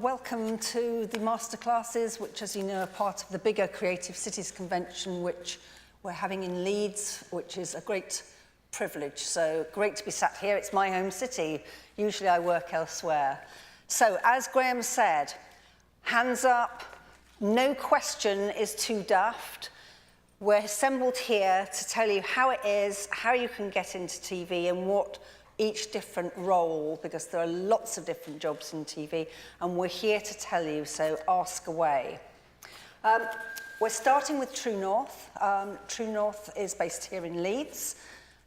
Welcome to the Masterclasses, which, as you know, are part of the bigger Creative Cities Convention, which we're having in Leeds, which is a great privilege. So great to be sat here. It's my home city. Usually I work elsewhere. So, as Graham said, hands up, no question is too daft. We're assembled here to tell you how it is, how you can get into TV and what each different role, because there are lots of different jobs in TV, and we're here to tell you, so ask away. We're starting with True North. True North is based here in Leeds,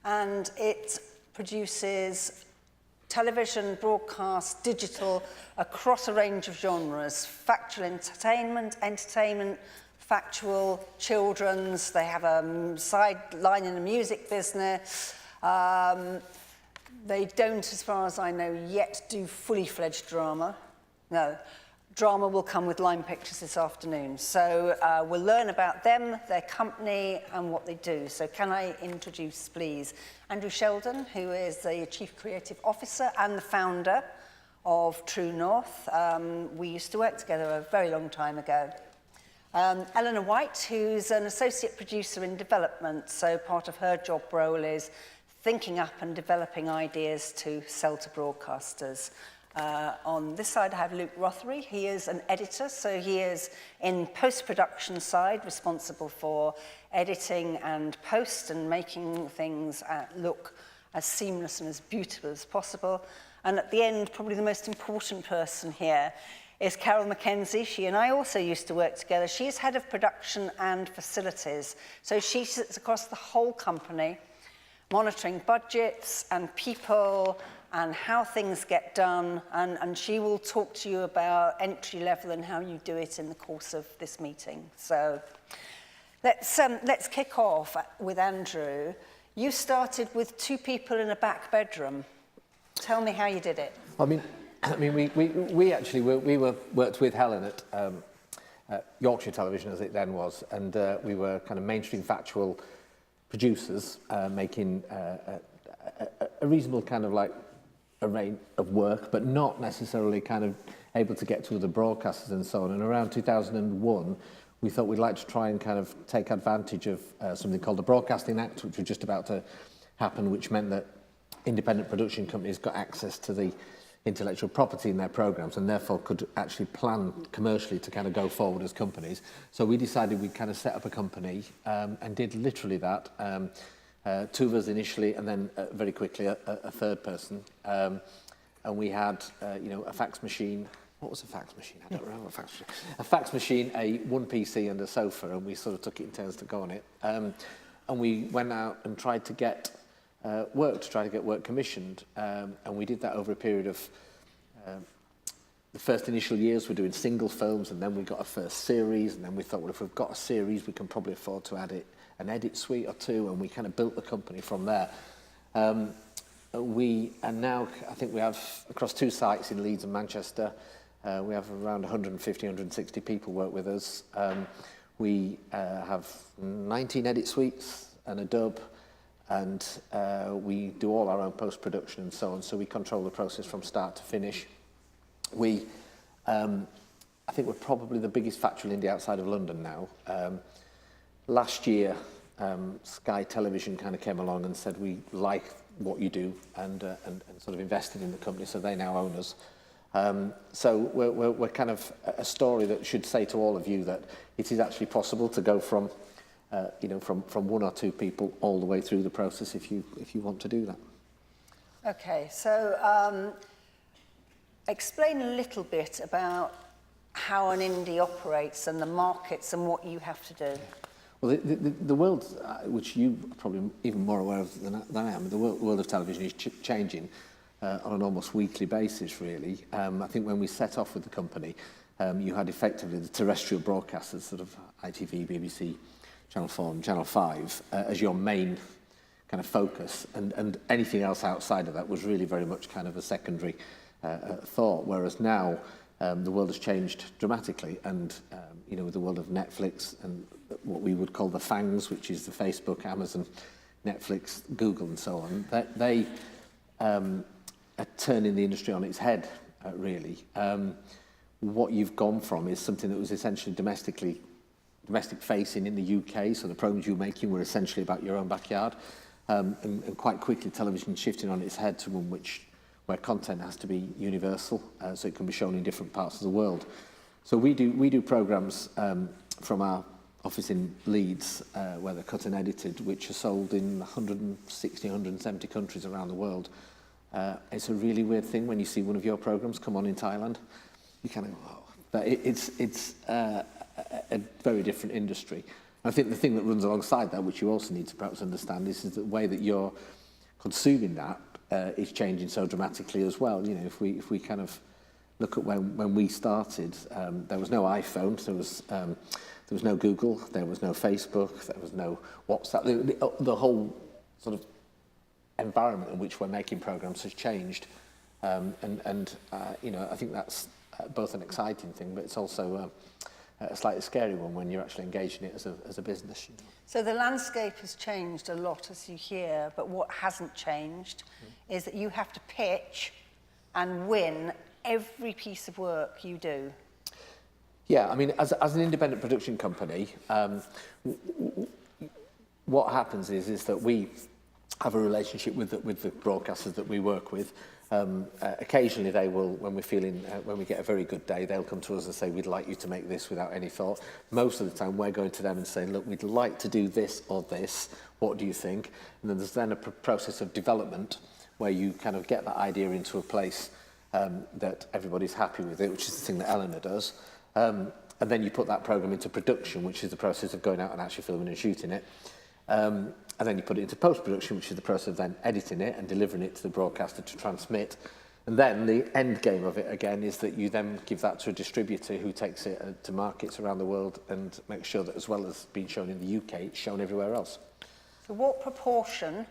and it produces television, broadcast, digital, across a range of genres. Factual entertainment, factual, children's. They have a sideline in the music business. They don't, as far as I know, yet do fully fledged drama. No, drama will come with Line Pictures this afternoon. So we'll learn about them, their company, and what they do. So can I introduce, please, Andrew Sheldon, who is the Chief Creative Officer and the founder of True North. We used to work together a very long time ago. Eleanor White, who's an associate producer in development. So part of her job role is thinking up and developing ideas to sell to broadcasters. On this side, I have Luke Rothery. He is an editor, so he is in post-production side, responsible for editing and post and making things look as seamless and as beautiful as possible. And at the end, probably the most important person here is Carol Mackenzie. She and I also used to work together. She's head of production and facilities. So she sits across the whole company, monitoring budgets and people and how things get done, and she will talk to you about entry level and how you do it in the course of this meeting. So let's kick off with Andrew. You started with 2 people in a back bedroom. Tell me how you did it. I mean, we actually worked with Helen at Yorkshire Television, as it then was, and we were kind of mainstream factual producers making a reasonable kind of like array of work, but not necessarily kind of able to get to the broadcasters and so on. And around 2001, we thought we'd like to try and kind of take advantage of something called the Broadcasting Act, which was just about to happen, which meant that independent production companies got access to the intellectual property in their programs and therefore could actually plan commercially to kind of go forward as companies. So we decided we'd kind of set up a company and did literally that. 2 of us initially, and then very quickly a third person. And we had, a fax machine. What was a fax machine? I don't remember a fax machine. A fax machine, one PC and a sofa, and we sort of took it in turns to go on it. And we went out and tried to get work commissioned, and we did that over a period of the first initial years. We're doing single films, and then we got a first series, and then we thought, well, if we've got a series, we can probably afford to add an edit suite or 2, and we kind of built the company from there. We are now, I think we have across 2 sites in Leeds and Manchester, we have around 150, 160 people work with us. We have 19 edit suites and a dub, and we do all our own post-production and so on, so we control the process from start to finish. We, I think we're probably the biggest factual indie outside of London now. Last year, Sky Television kind of came along and said, we like what you do, and sort of invested in the company, so they now own us. So we're kind of a story that should say to all of you that it is actually possible to go from from 1 or 2 people all the way through the process if you want to do that. Okay, so explain a little bit about how an indie operates and the markets and what you have to do. Well, the world, which you are probably even more aware of than I am, the world of television is changing on an almost weekly basis, really. I think when we set off with the company, you had effectively the terrestrial broadcasters, sort of ITV, BBC, Channel 4 and Channel 5 as your main kind of focus, and anything else outside of that was really very much kind of a secondary thought, whereas now the world has changed dramatically, and with the world of Netflix and what we would call the FANGs, which is the Facebook, Amazon, Netflix, Google and so on, they are turning the industry on its head, really. what you've gone from is something that was essentially domestic facing in the UK, so the programs you were making were essentially about your own backyard, and quite quickly television shifting on its head to one where content has to be universal, so it can be shown in different parts of the world. So we do programs from our office in Leeds, where they're cut and edited, which are sold in 160, 170 countries around the world. It's a really weird thing when you see one of your programs come on in Thailand. You kind of go, wow. But it's a very different industry. I think the thing that runs alongside that, which you also need to perhaps understand, is the way that you're consuming that is changing so dramatically as well. You know, if we kind of look at when we started, there was no iPhone, there was no Google, there was no Facebook, there was no WhatsApp. The whole sort of environment in which we're making programs has changed, you know, I think that's both an exciting thing, but it's also a slightly scary one when you're actually engaging it as a business. You know. So the landscape has changed a lot, as you hear, but what hasn't changed is that you have to pitch and win every piece of work you do. Yeah, I mean, as an independent production company, what happens is that we have a relationship with the broadcasters that we work with. Occasionally they will, when we get a very good day, they'll come to us and say, we'd like you to make this without any thought. Most of the time we're going to them and saying, look, we'd like to do this or this, what do you think? And then there's a process of development where you kind of get that idea into a place that everybody's happy with it, which is the thing that Eleanor does. And then you put that program into production, which is the process of going out and actually filming and shooting it. And then you put it into post-production, which is the process of then editing it and delivering it to the broadcaster to transmit. And then the end game of it, again, is that you then give that to a distributor who takes it to markets around the world and makes sure that as well as being shown in the UK, it's shown everywhere else. So what proportion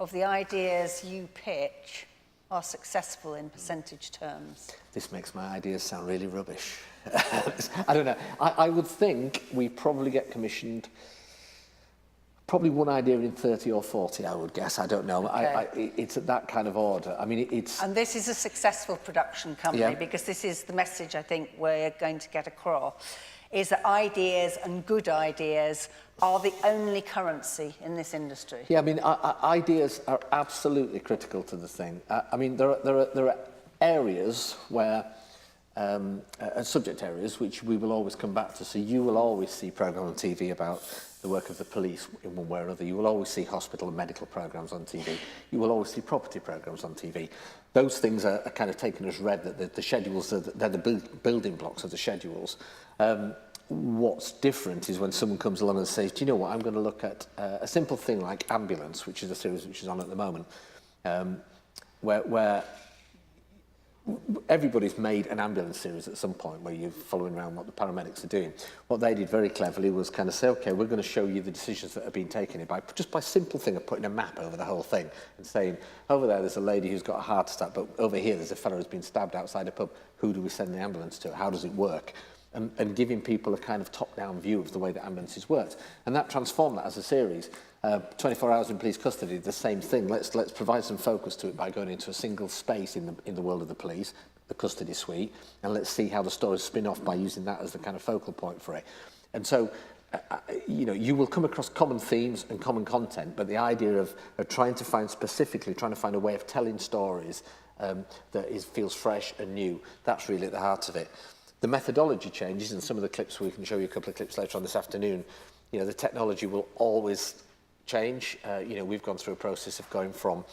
of the ideas you pitch are successful in percentage terms? This makes my ideas sound really rubbish. I don't know. I would think we probably get commissioned probably one idea in 30 or 40, I would guess. I don't know. Okay. It's at that kind of order. I mean, it's... And this is a successful production company, Yeah. because this is the message I think we're going to get across, is that ideas and good ideas are the only currency in this industry. Yeah, I mean, ideas are absolutely critical to the thing. I mean, there are areas where, subject areas, which we will always come back to. So you will always see programmes on TV about the work of the police in one way or another. You will always see hospital and medical programmes on TV. You will always see property programmes on TV. Those things are kind of taken as read, that the schedules, they're the building blocks of the schedules. What's different is when someone comes along and says, do you know what, I'm going to look at a simple thing like Ambulance, which is a series which is on at the moment, where everybody's made an ambulance series at some point where you're following around what the paramedics are doing. What they did very cleverly was kind of say, okay, we're going to show you the decisions that have been taken here just by simple thing of putting a map over the whole thing and saying, over there's a lady who's got a heart attack, but over here there's a fellow who's been stabbed outside a pub. Who do we send the ambulance to? How does it work? And giving people a kind of top-down view of the way that ambulances worked. And that transformed that as a series. 24 hours in police custody, the same thing. Let's provide some focus to it by going into a single space in the world of the police, the custody suite, and let's see how the stories spin off by using that as the kind of focal point for it. And so, you know, you will come across common themes and common content, but the idea of trying to find a way of telling stories that feels fresh and new, that's really at the heart of it. The methodology changes, and some of the clips, we can show you a couple of clips later on this afternoon, you know, the technology will always change. You know, we've gone through a process of going from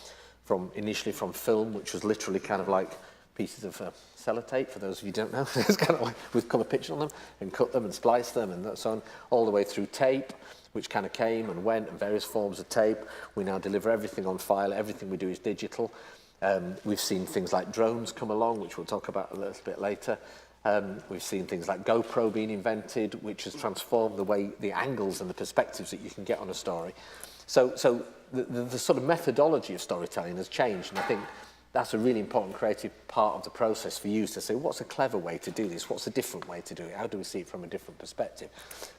initially from film, which was literally kind of like pieces of sellotape, for those of you who don't know. It's kind of like with colour picture on them, and cut them and splice them and so on, all the way through tape, which kind of came and went, and various forms of tape. We now deliver everything on file, everything we do is digital. We've seen things like drones come along, which we'll talk about a little bit later. We've seen things like GoPro being invented, which has transformed the angles and the perspectives that you can get on a story. So the sort of methodology of storytelling has changed, and I think that's a really important creative part of the process for you to say, what's a clever way to do this? What's a different way to do it? How do we see it from a different perspective?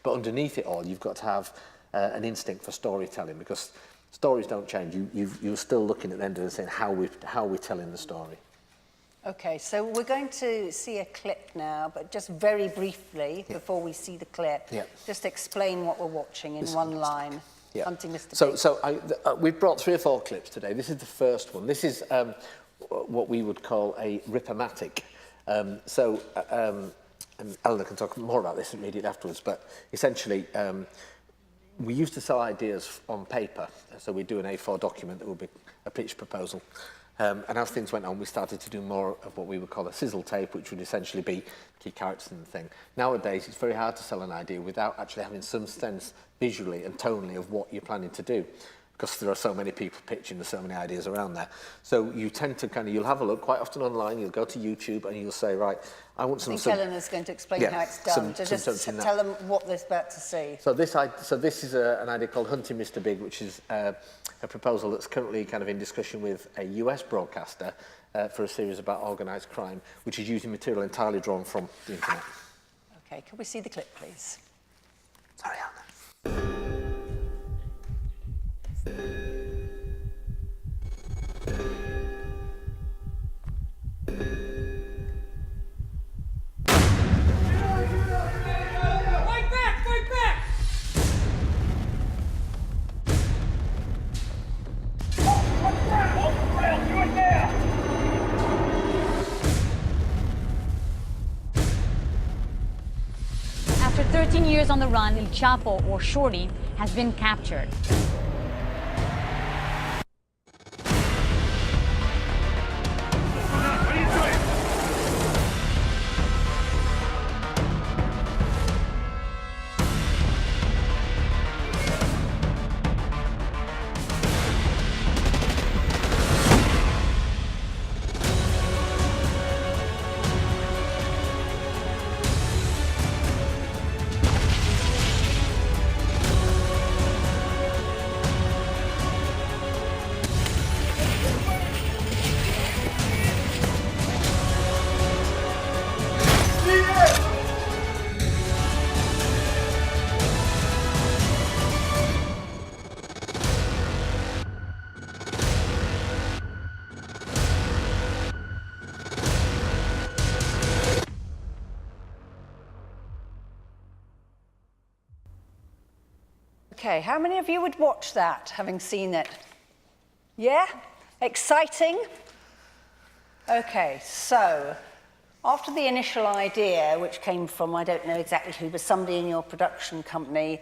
But underneath it all, you've got to have an instinct for storytelling, because stories don't change. You're still looking at the end of the day saying how we're telling the story. Okay, so we're going to see a clip now, but just very briefly, before we see the clip, just explain what we're watching in one line. Hunting Mr. Big. So we've brought 3 or 4 clips today. This is the first one. This is what we would call a rippermatic. And Eleanor can talk more about this immediately afterwards, but essentially we used to sell ideas on paper. So we do an A4 document that would be a pitch proposal. And as things went on, we started to do more of what we would call a sizzle tape, which would essentially be key characters in the thing. Nowadays, it's very hard to sell an idea without actually having some sense visually and tonally of what you're planning to do, because there are so many people pitching, there's so many ideas around there. So you tend to you'll have a look quite often online, you'll go to YouTube and you'll say, right, I want some... I think Eleanor's going to explain how it's done. Just tell them what they're about to see. So this is an idea called Hunting Mr. Big, which is a proposal that's currently kind of in discussion with a US broadcaster for a series about organised crime, which is using material entirely drawn from the internet. Okay, can we see the clip, please? Sorry, Anna. After 13 years on the run, El Chapo, or Shorty, has been captured. Okay, how many of you would watch that, having seen it? Yeah? Exciting? Okay, so after the initial idea, which came from, I don't know exactly who, but somebody in your production company,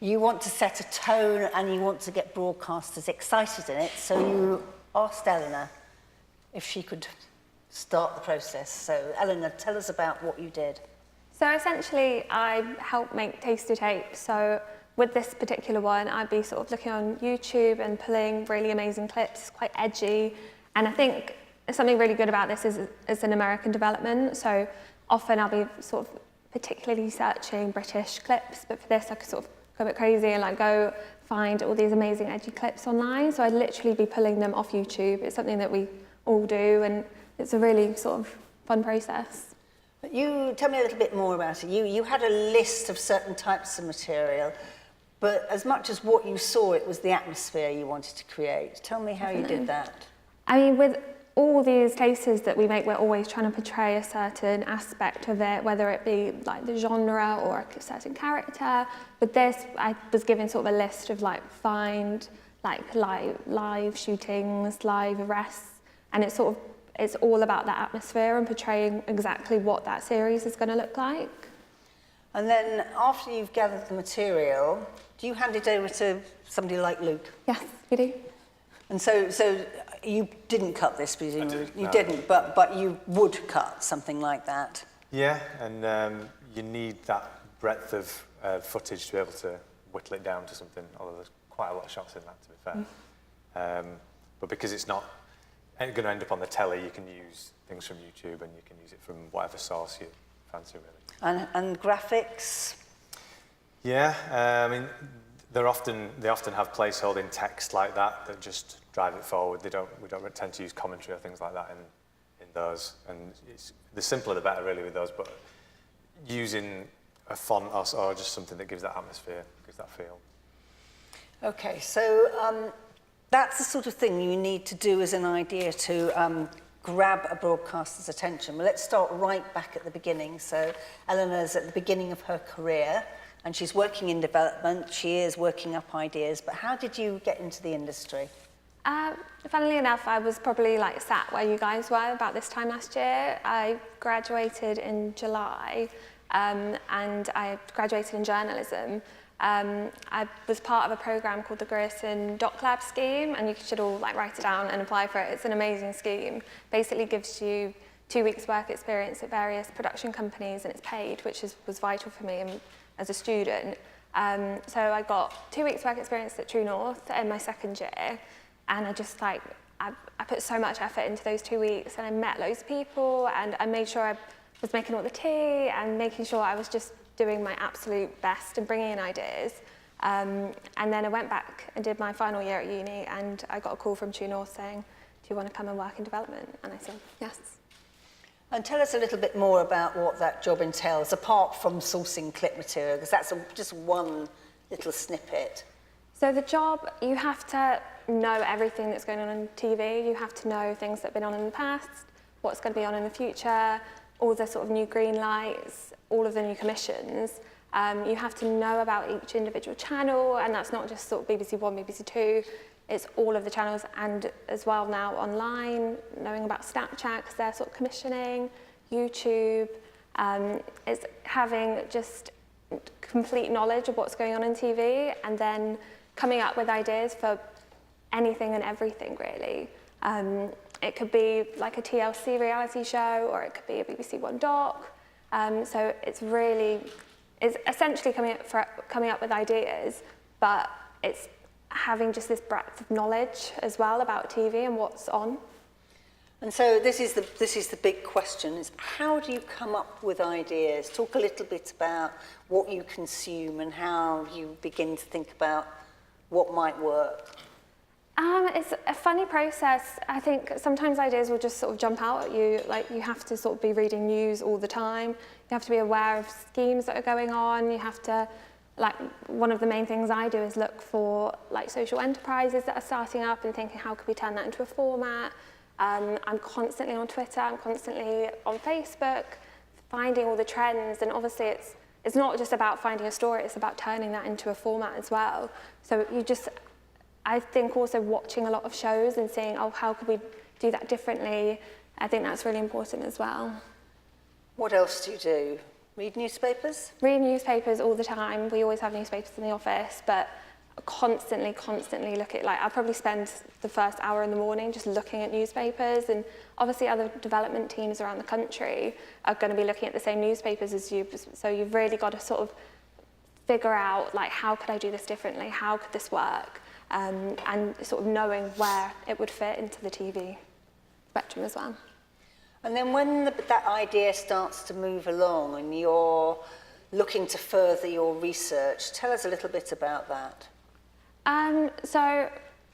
you want to set a tone and you want to get broadcasters excited in it, so you asked Eleanor if she could start the process. So Eleanor, tell us about what you did. So essentially, I helped make taster tapes. So with this particular one, I'd be sort of looking on YouTube and pulling really amazing clips. It's quite edgy. And I think something really good about this is it's an American development. So often I'll be sort of particularly searching British clips, but for this I could sort of go a bit crazy and like go find all these amazing edgy clips online. So I'd literally be pulling them off YouTube. It's something that we all do, and it's a really sort of fun process. You tell me a little bit more about it. You had a list of certain types of material, but as much as what you saw, it was the atmosphere you wanted to create. Tell me how you did that. I mean, with all these cases that we make, we're always trying to portray a certain aspect of it, whether it be like the genre or a certain character. With this, I was given sort of a list of like find like live shootings, live arrests, and it's all about that atmosphere and portraying exactly what that series is going to look like. And then after you've gathered the material, do you hand it over to somebody like Luke? Yes, we do. And so you didn't cut this, presumably? You no. didn't, but you would cut something like that? Yeah, and you need that breadth of footage to be able to whittle it down to something, although there's quite a lot of shots in that, to be fair. But because it's not going to end up on the telly, you can use things from YouTube and you can use it from whatever source you fancy, really. And graphics? Yeah, I mean, they often have placeholding text like that just drive it forward. We don't tend to use commentary or things like that in those, and the simpler the better, really, with those. But using a font or just something that gives that atmosphere, gives that feel. Okay, so that's the sort of thing you need to do as an idea to grab a broadcaster's attention? Well, let's start right back at the beginning. So Eleanor's at the beginning of her career, and she's working in development. She is working up ideas, but how did you get into the industry? Funnily enough, I was probably like sat where you guys were about this time last year. I graduated in July, and I graduated in journalism. I was part of a program called the Griffin Lab Scheme, and you should all like write it down and apply for it. It's an amazing scheme. Basically gives you 2 weeks work experience at various production companies, and it's paid, which was vital for me as a student. So I got 2 weeks work experience at True North in my second year, and I just like, I put so much effort into those 2 weeks, and I met loads of people, and I made sure I was making all the tea and making sure I was just doing my absolute best and bringing in ideas. And then I went back and did my final year at uni, and I got a call from True North saying, do you want to come and work in development? And I said, yes. And tell us a little bit more about what that job entails, apart from sourcing clip material, because that's just one little snippet. So the job, you have to know everything that's going on TV. You have to know things that have been on in the past, what's going to be on in the future, all the sort of new green lights, all of the new commissions. You have to know about each individual channel, and that's not just sort of BBC One, BBC Two, it's all of the channels, and as well now online, knowing about Snapchat, because they're sort of commissioning, YouTube. It's having just complete knowledge of what's going on in TV, and then coming up with ideas for anything and everything, really. It could be like a TLC reality show, or it could be a BBC One doc. So it's essentially coming up with ideas, but it's having just this breadth of knowledge as well about TV and what's on. And so this is the big question, is how do you come up with ideas? Talk a little bit about what you consume and how you begin to think about what might work. It's a funny process. I think sometimes ideas will just sort of jump out at you. Like, you have to sort of be reading news all the time. You have to be aware of schemes that are going on. You have to, like, one of the main things I do is look for like social enterprises that are starting up and thinking, how could we turn that into a format? I'm constantly on Twitter, I'm constantly on Facebook, finding all the trends, and obviously it's not just about finding a story, it's about turning that into a format as well. So I think also watching a lot of shows and seeing, oh, how could we do that differently? I think that's really important as well. What else do you do? Read newspapers? Read newspapers all the time. We always have newspapers in the office, but constantly look at, like, I'll probably spend the first hour in the morning just looking at newspapers, and obviously other development teams around the country are going to be looking at the same newspapers as you, so you've really got to sort of figure out, like, how could I do this differently? How could this work? And sort of knowing where it would fit into the TV spectrum as well. And then when that idea starts to move along and you're looking to further your research, tell us a little bit about that. So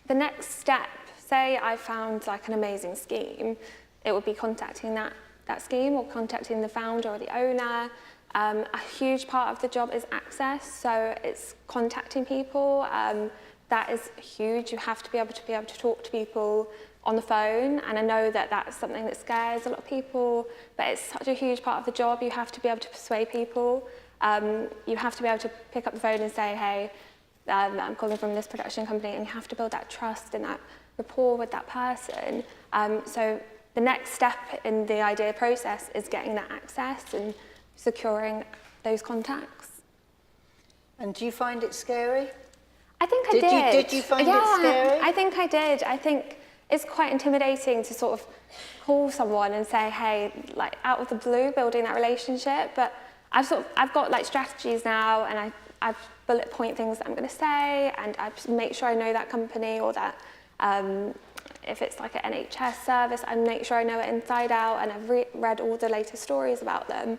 the next step, say I found like an amazing scheme, it would be contacting that scheme or contacting the founder or the owner. A huge part of the job is access, so it's contacting people. That is huge. You have to be able to talk to people on the phone, and I know that that's something that scares a lot of people, but it's such a huge part of the job. You have to be able to persuade people. You have to be able to pick up the phone and say, hey, I'm calling from this production company, and you have to build that trust and that rapport with that person. So the next step in the idea process is getting that access and securing those contacts. And do you find it scary? I think I did. Did you find it scary? I think I did. I think it's quite intimidating to sort of call someone and say, hey, like out of the blue, building that relationship. But I've got like strategies now, and I bullet point things that I'm going to say, and I make sure I know that company, or that if it's like an NHS service, I make sure I know it inside out, and I've read all the latest stories about them,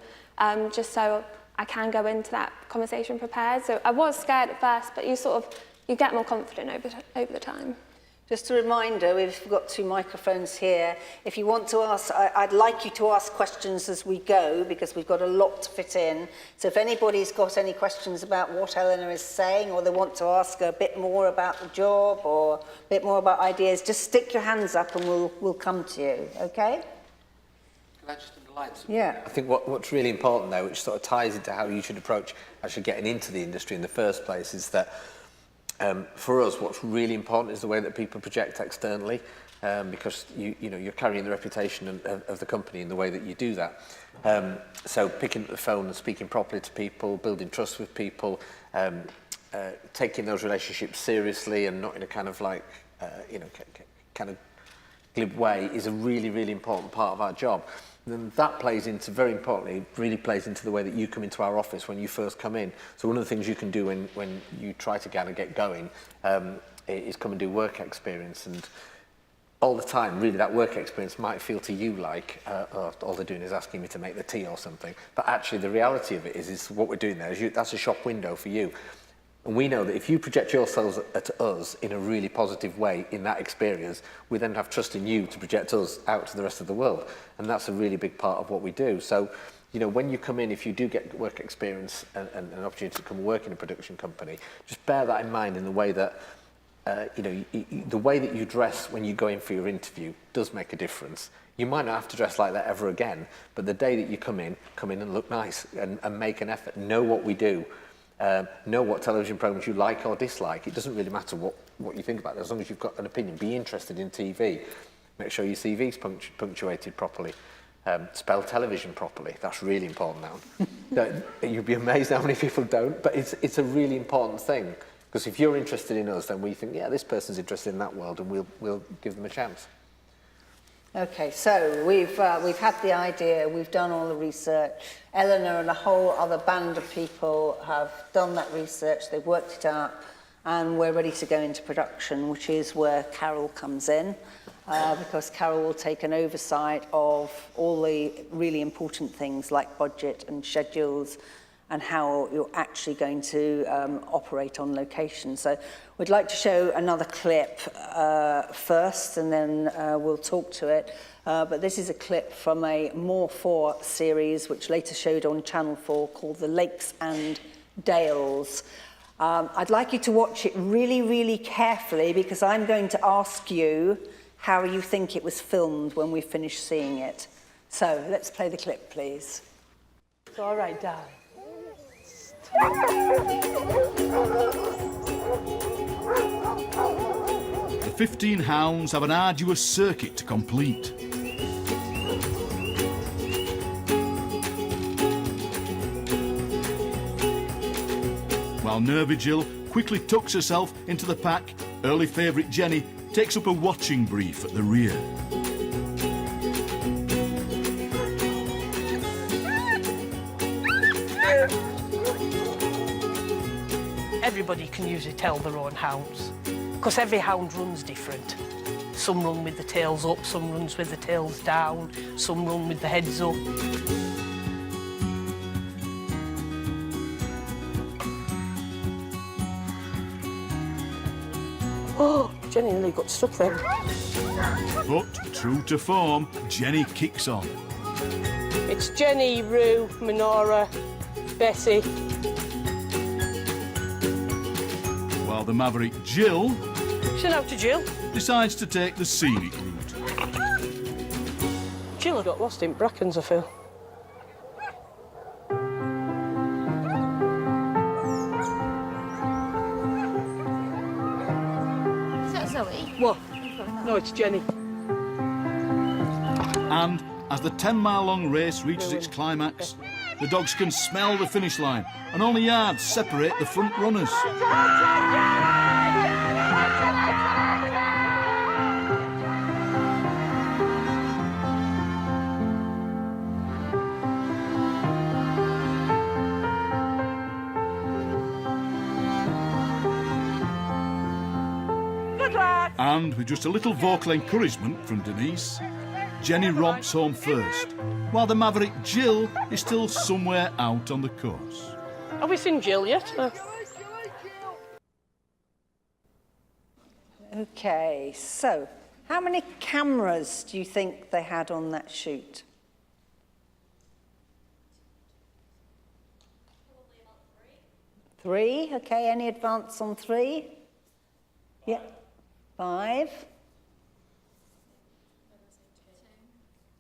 just so I can go into that conversation prepared. So I was scared at first, but you get more confident over the time. Just a reminder, we've got 2 microphones here. If you want to ask, I'd like you to ask questions as we go, because we've got a lot to fit in. So if anybody's got any questions about what Eleanor is saying, or they want to ask her a bit more about the job, or a bit more about ideas, just stick your hands up and we'll come to you, okay? Can I just underline something? Yeah. I think what's really important, though, which sort of ties into how you should approach actually getting into the industry in the first place, is that for us, what's really important is the way that people project externally, because you're carrying the reputation of the company in the way that you do that. So picking up the phone and speaking properly to people, building trust with people, taking those relationships seriously and not in a kind of like, kind of glib way is a really, really important part of our job. And that plays into, very importantly, really plays into the way that you come into our office when you first come in. So one of the things you can do when you try to kind of get going is come and do work experience. And all the time, really, that work experience might feel to you like, oh, all they're doing is asking me to make the tea or something. But actually, the reality of it is what we're doing there is that's a shop window for you. And we know that if you project yourselves at us in a really positive way in that experience, we then have trust in you to project us out to the rest of the world. And that's a really big part of what we do. So, when you come in, if you do get work experience and an opportunity to come and work in a production company, just bear that in mind in the way that, the way that you dress when you go in for your interview does make a difference. You might not have to dress like that ever again, but the day that you come in and look nice and make an effort, know what we do. Know what television programmes you like or dislike. It doesn't really matter what you think about it, as long as you've got an opinion. Be interested in TV. Make sure your CV's punctuated properly. Spell television properly. That's really important now. You'd be amazed how many people don't, but it's a really important thing. Because if you're interested in us, then we think, yeah, this person's interested in that world, and we'll give them a chance. Okay, so we've had the idea, we've done all the research. Eleanor and a whole other band of people have done that research, they've worked it out, and we're ready to go into production, which is where Carol comes in, because Carol will take an oversight of all the really important things like budget and schedules and how you're actually going to operate on location. So we'd like to show another clip first, and then we'll talk to it. But this is a clip from a More 4 series, which later showed on Channel 4, called The Lakes and Dales. I'd like you to watch it really, really carefully, because I'm going to ask you how you think it was filmed when we finish seeing it. So let's play the clip, please. It's all right, darling. The 15 hounds have an arduous circuit to complete. While nervy Jill quickly tucks herself into the pack, early favourite Jenny takes up a watching brief at the rear. Everybody can usually tell their own hounds, because every hound runs different. Some run with the tails up, some runs with the tails down, some run with the heads up. Oh, Jenny nearly got stuck there. But, true to form, Jenny kicks on. It's Jenny, Rue, Minora, Bessie. While the maverick Jill Shout out to Jill. decides to take the scenic route. Jill had got lost in brackens, I feel. Is that Zoe? What? No, it's Jenny. And as the 10-mile-long race reaches its climax, the dogs can smell the finish line, and only yards separate the front runners. Good luck! And with just a little vocal encouragement from Denise, Jenny romps home first, while the maverick Jill is still somewhere out on the course. Have we seen Jill yet? Okay, so how many cameras do you think they had on that shoot? Probably about 3. 3, okay, any advance on 3? Yeah, 5.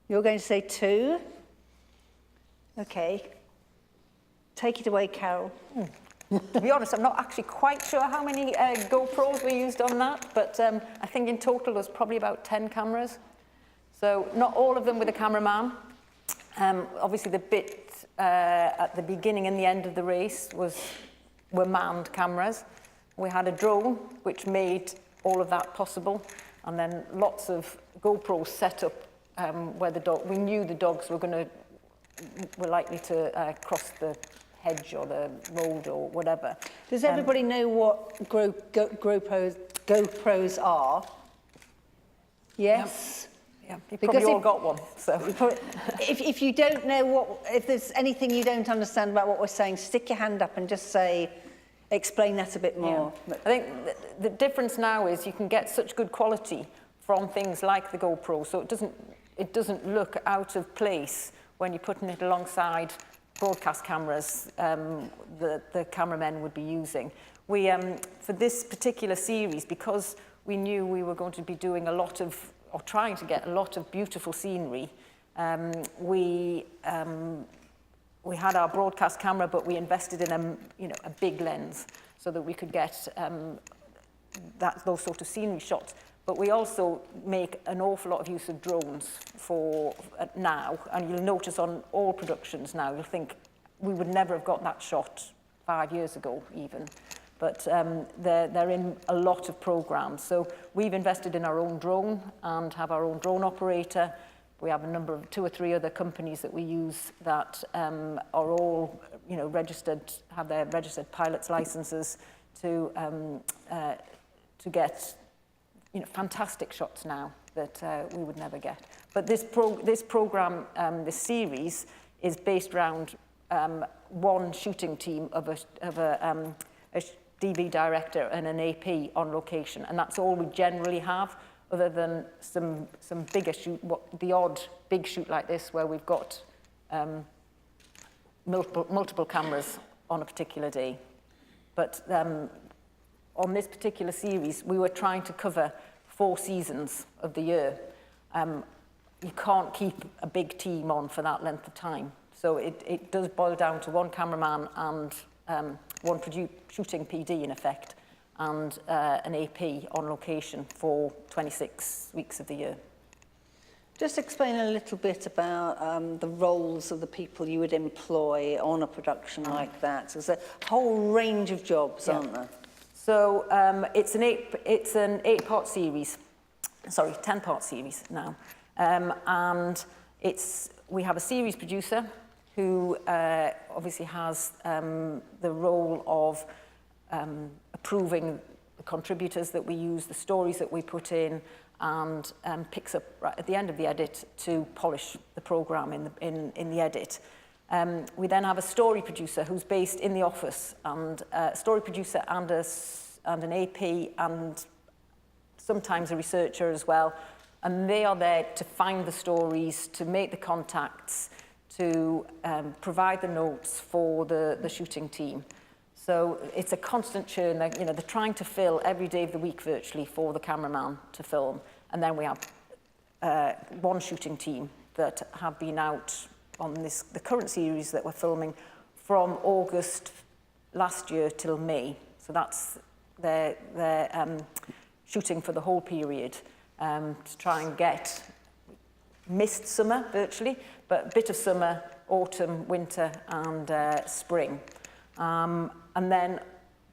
You're going to say 2? Okay. Take it away, Carol. To be honest, I'm not actually quite sure how many GoPros we used on that, but I think in total there's probably about 10 cameras. So not all of them with a cameraman. Obviously the bit at the beginning and the end of the race were manned cameras. We had a drone which made all of that possible, and then lots of GoPros set up where we knew the dogs were likely to cross the hedge or the road or whatever. Does everybody know what GoPros are? Yes? Yeah, you probably Because all got one. So if you don't know if there's anything you don't understand about what we're saying, stick your hand up and just explain that a bit more. Yeah. I think the difference now is you can get such good quality from things like the GoPro, so it doesn't look out of place when you're putting it alongside broadcast cameras the cameramen would be using. We, for this particular series, because we knew we were going to be doing trying to get a lot of beautiful scenery, we had our broadcast camera, but we invested in a big lens so that we could get those sort of scenery shots. But we also make an awful lot of use of drones for now, and you'll notice on all productions now, you'll think we would never have got that shot 5 years ago even. But they're in a lot of programs. So we've invested in our own drone and have our own drone operator. We have a number of 2 or 3 other companies that we use that are all, registered, have their registered pilot's licenses to get fantastic shots now that we would never get. But this program, this series, is based around one shooting team of a DV director and an AP on location, and that's all we generally have, other than some bigger shoot, the odd big shoot like this where we've got multiple cameras on a particular day. But on this particular series, we were trying to cover 4 seasons of the year. You can't keep a big team on for that length of time. So it does boil down to one cameraman and one shooting PD in effect, and an AP on location for 26 weeks of the year. Just explain a little bit about the roles of the people you would employ on a production like that. There's a whole range of jobs, aren't there? So it's an 8-part series, sorry, 10-part series now, and we have a series producer who obviously has the role of approving the contributors that we use, the stories that we put in, and picks up right at the end of the edit to polish the program in the edit. We then have a story producer who's based in the office, and a story producer and an AP and sometimes a researcher as well. And they are there to find the stories, to make the contacts, to provide the notes for the shooting team. So it's a constant churn. They're trying to fill every day of the week virtually for the cameraman to film. And then we have one shooting team that have been out on the current series that we're filming from August last year till May. So that's their shooting for the whole period to try and get missed summer virtually, but a bit of summer, autumn, winter and spring. And then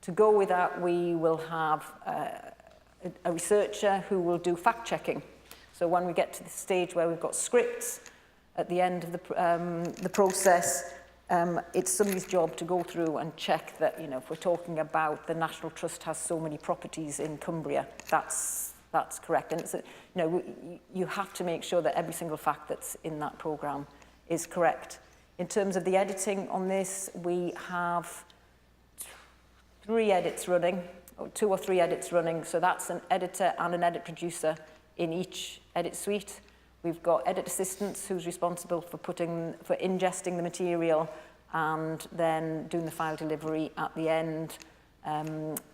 to go with that, we will have a researcher who will do fact-checking. So when we get to the stage where we've got scripts, at the end of the process, it's somebody's job to go through and check that, if we're talking about the National Trust has so many properties in Cumbria, that's correct. And it's you have to make sure that every single fact that's in that programme is correct. In terms of the editing on this, we have 3 edits running 2 or 3 edits running, so that's an editor and an edit producer in each edit suite. We've got edit assistants who's responsible for ingesting the material and then doing the file delivery at the end.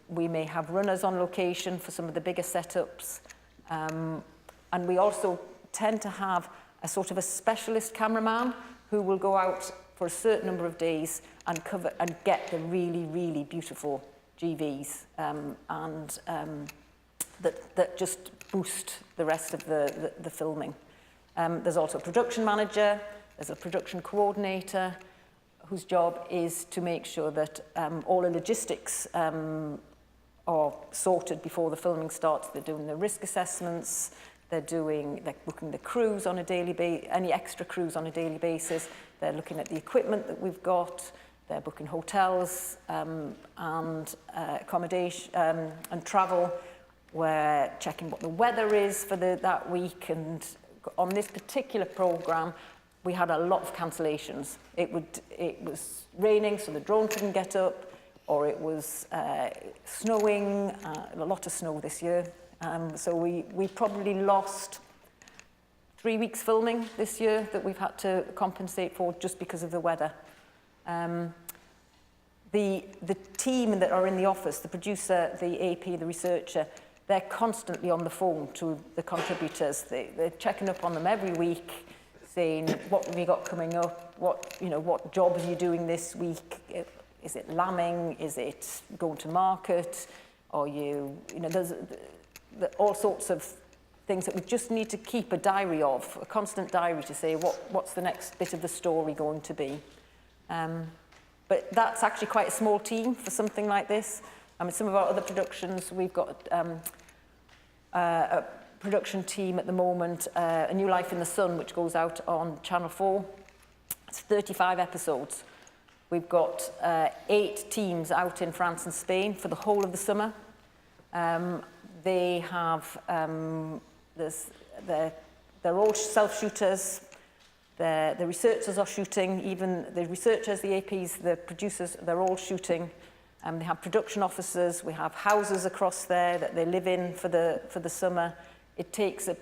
We may have runners on location for some of the bigger setups. And we also tend to have a sort of a specialist cameraman who will go out for a certain number of days and cover and get the really, really beautiful GVs that just boost the rest of the filming. There's also a production manager, there's a production coordinator whose job is to make sure that all the logistics are sorted before the filming starts. They're doing the risk assessments, they're booking the crews on a daily basis, any extra crews on a daily basis. They're looking at the equipment that we've got. They're booking hotels and accommodation and travel. We're checking what the weather is for that week. And on this particular program, we had a lot of cancellations. It was raining, so the drone couldn't get up, or it was snowing, a lot of snow this year. So we probably lost 3 weeks filming this year that we've had to compensate for just because of the weather. The team that are in the office, the producer, the AP, the researcher, they're constantly on the phone to the contributors. They're checking up on them every week, saying, what have you got coming up? What job are you doing this week? Is it lambing? Is it going to market? Or there's all sorts of things that we just need to keep a diary of, a constant diary to say what's the next bit of the story going to be. But that's actually quite a small team for something like this. I mean, some of our other productions, we've got a production team at the moment, A New Life in the Sun, which goes out on Channel 4. It's 35 episodes. We've got 8 teams out in France and Spain for the whole of the summer. They have, they're all self-shooters. The researchers are shooting, even the researchers, the APs, the producers, they're all shooting. They have production officers. We have houses across there that they live in for the summer. It takes a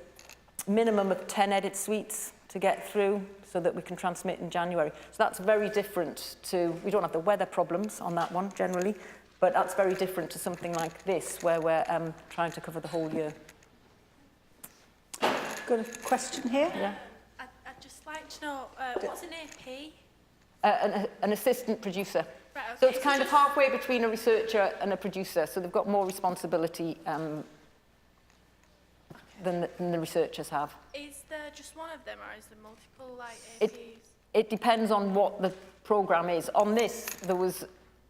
minimum of 10 edit suites to get through so that we can transmit in January. So that's very different to, we don't have the weather problems on that one generally, but that's very different to something like this where we're trying to cover the whole year. Got a question here? Yeah. I'd just like to know, what's an AP? An assistant producer. Right, okay, So it's kind of halfway between a researcher and a producer, so they've got more responsibility than the researchers have. Is there just one of them, or is there multiple APs? It depends on what the programme is. On this, there was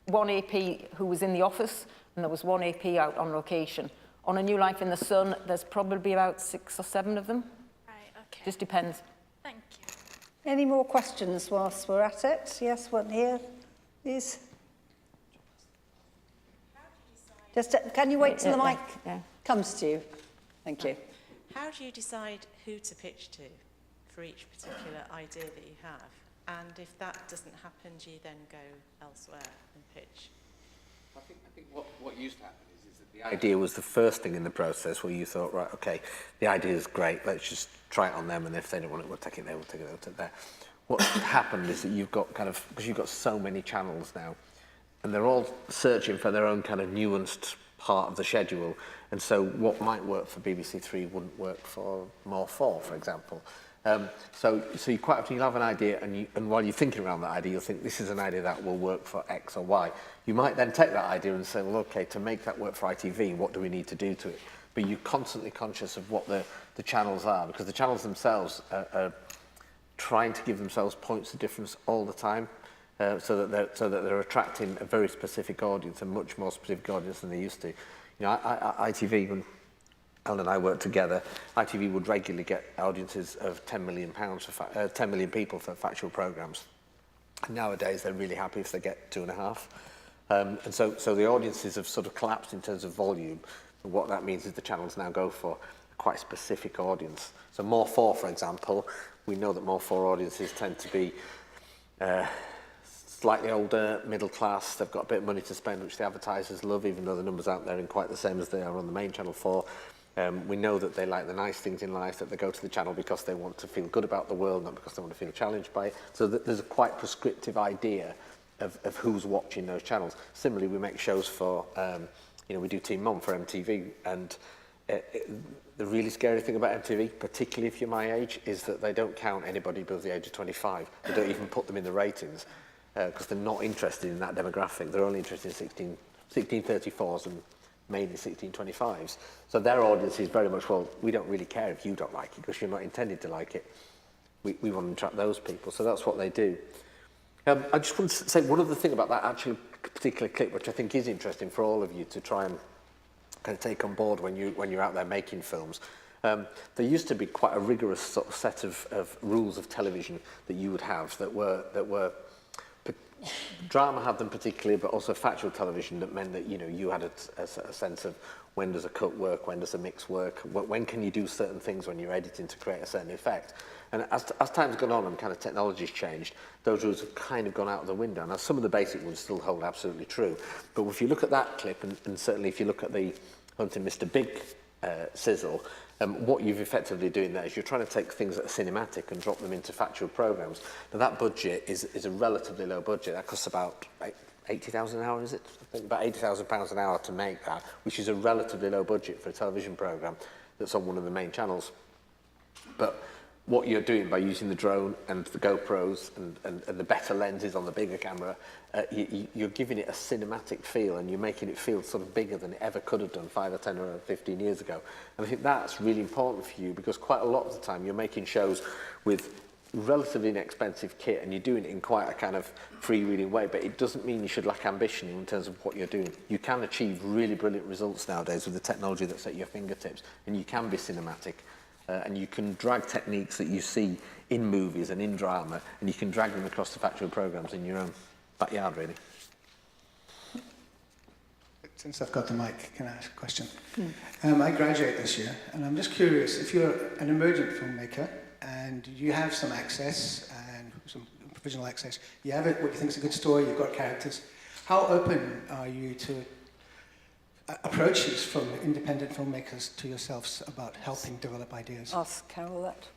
one AP who was in the office, and there was one AP out on location. On A New Life in the Sun, there's probably about 6 or 7 of them. Right, okay. Just depends. Thank you. Any more questions whilst we're at it? Yes, one here, please. Just, can you wait till the mic comes to you? Thank you. How do you decide who to pitch to for each particular idea that you have? And if that doesn't happen, do you then go elsewhere and pitch? I think what used to happen is that the idea was the first thing in the process where you thought, right, okay, the idea is great, let's just try it on them, and if they don't want it, we'll take it there, we'll take it there. What's happened is that you've got because you've got so many channels now, and they're all searching for their own kind of nuanced part of the schedule, and so what might work for BBC Three wouldn't work for More 4, for example. So you quite often you'll have an idea, and while you're thinking around that idea, you'll think this is an idea that will work for X or Y. You might then take that idea and say, well, okay, to make that work for ITV, what do we need to do to it? But you're constantly conscious of what the channels are, because the channels themselves are trying to give themselves points of difference all the time, so that they're attracting a very specific audience, a much more specific audience than they used to. You know, ITV, when Ellen and I worked together, ITV would regularly get audiences of £10 million 10 million people for factual programmes. And nowadays, they're really happy if they get 2.5. And so the audiences have sort of collapsed in terms of volume. And what that means is the channels now go for a quite specific audience. So More 4, for example, we know that More 4 audiences tend to be slightly older, middle class. They've got a bit of money to spend, which the advertisers love, even though the numbers aren't there in quite the same as they are on the main channel 4. We know that they like the nice things in life, that they go to the channel because they want to feel good about the world, not because they want to feel challenged by it. So there's a quite prescriptive idea of who's watching those channels. Similarly, we make shows for, we do Teen Mom for MTV, and the really scary thing about MTV, particularly if you're my age, is that they don't count anybody above the age of 25. They don't even put them in the ratings because they're not interested in that demographic. They're only interested in 1634s and mainly 1625s. So their audience is very much, well, we don't really care if you don't like it because you're not intended to like it. We want to attract those people. So that's what they do. I just want to say one other thing about that actual particular clip, which I think is interesting for all of you to try and kind of take on board when you're out there making films. There used to be quite a rigorous sort of set of rules of television that you would have that were drama had them particularly, but also factual television that meant that you had a sense of when does a cut work, when does a mix work, when can you do certain things when you're editing to create a certain effect. And as time's gone on and kind of technology's changed, those rules have kind of gone out of the window. Now, some of the basic ones still hold absolutely true. But if you look at that clip, and certainly if you look at the Hunting Mr. Big sizzle, what you've effectively doing there is you're trying to take things that are cinematic and drop them into factual programs. Now, that budget is a relatively low budget. That costs about 80,000 an hour, is it? I think about £80,000 an hour to make that, which is a relatively low budget for a television program that's on one of the main channels. But what you're doing by using the drone and the GoPros and the better lenses on the bigger camera, you're giving it a cinematic feel and you're making it feel sort of bigger than it ever could have done 5 or 10 or 15 years ago. And I think that's really important for you because quite a lot of the time you're making shows with relatively inexpensive kit and you're doing it in quite a kind of freewheeling way, but it doesn't mean you should lack ambition in terms of what you're doing. You can achieve really brilliant results nowadays with the technology that's at your fingertips, and you can be cinematic. And you can drag techniques that you see in movies and in drama, and you can drag them across the factual programs in your own backyard, really. Since I've got the mic, can I ask a question? I graduate this year, and I'm just curious, if you're an emergent filmmaker and you have some access, and some provisional access, you have it, what you think is a good story, you've got characters, how open are you to approaches from independent filmmakers to yourselves about helping develop ideas? Ask Carol that.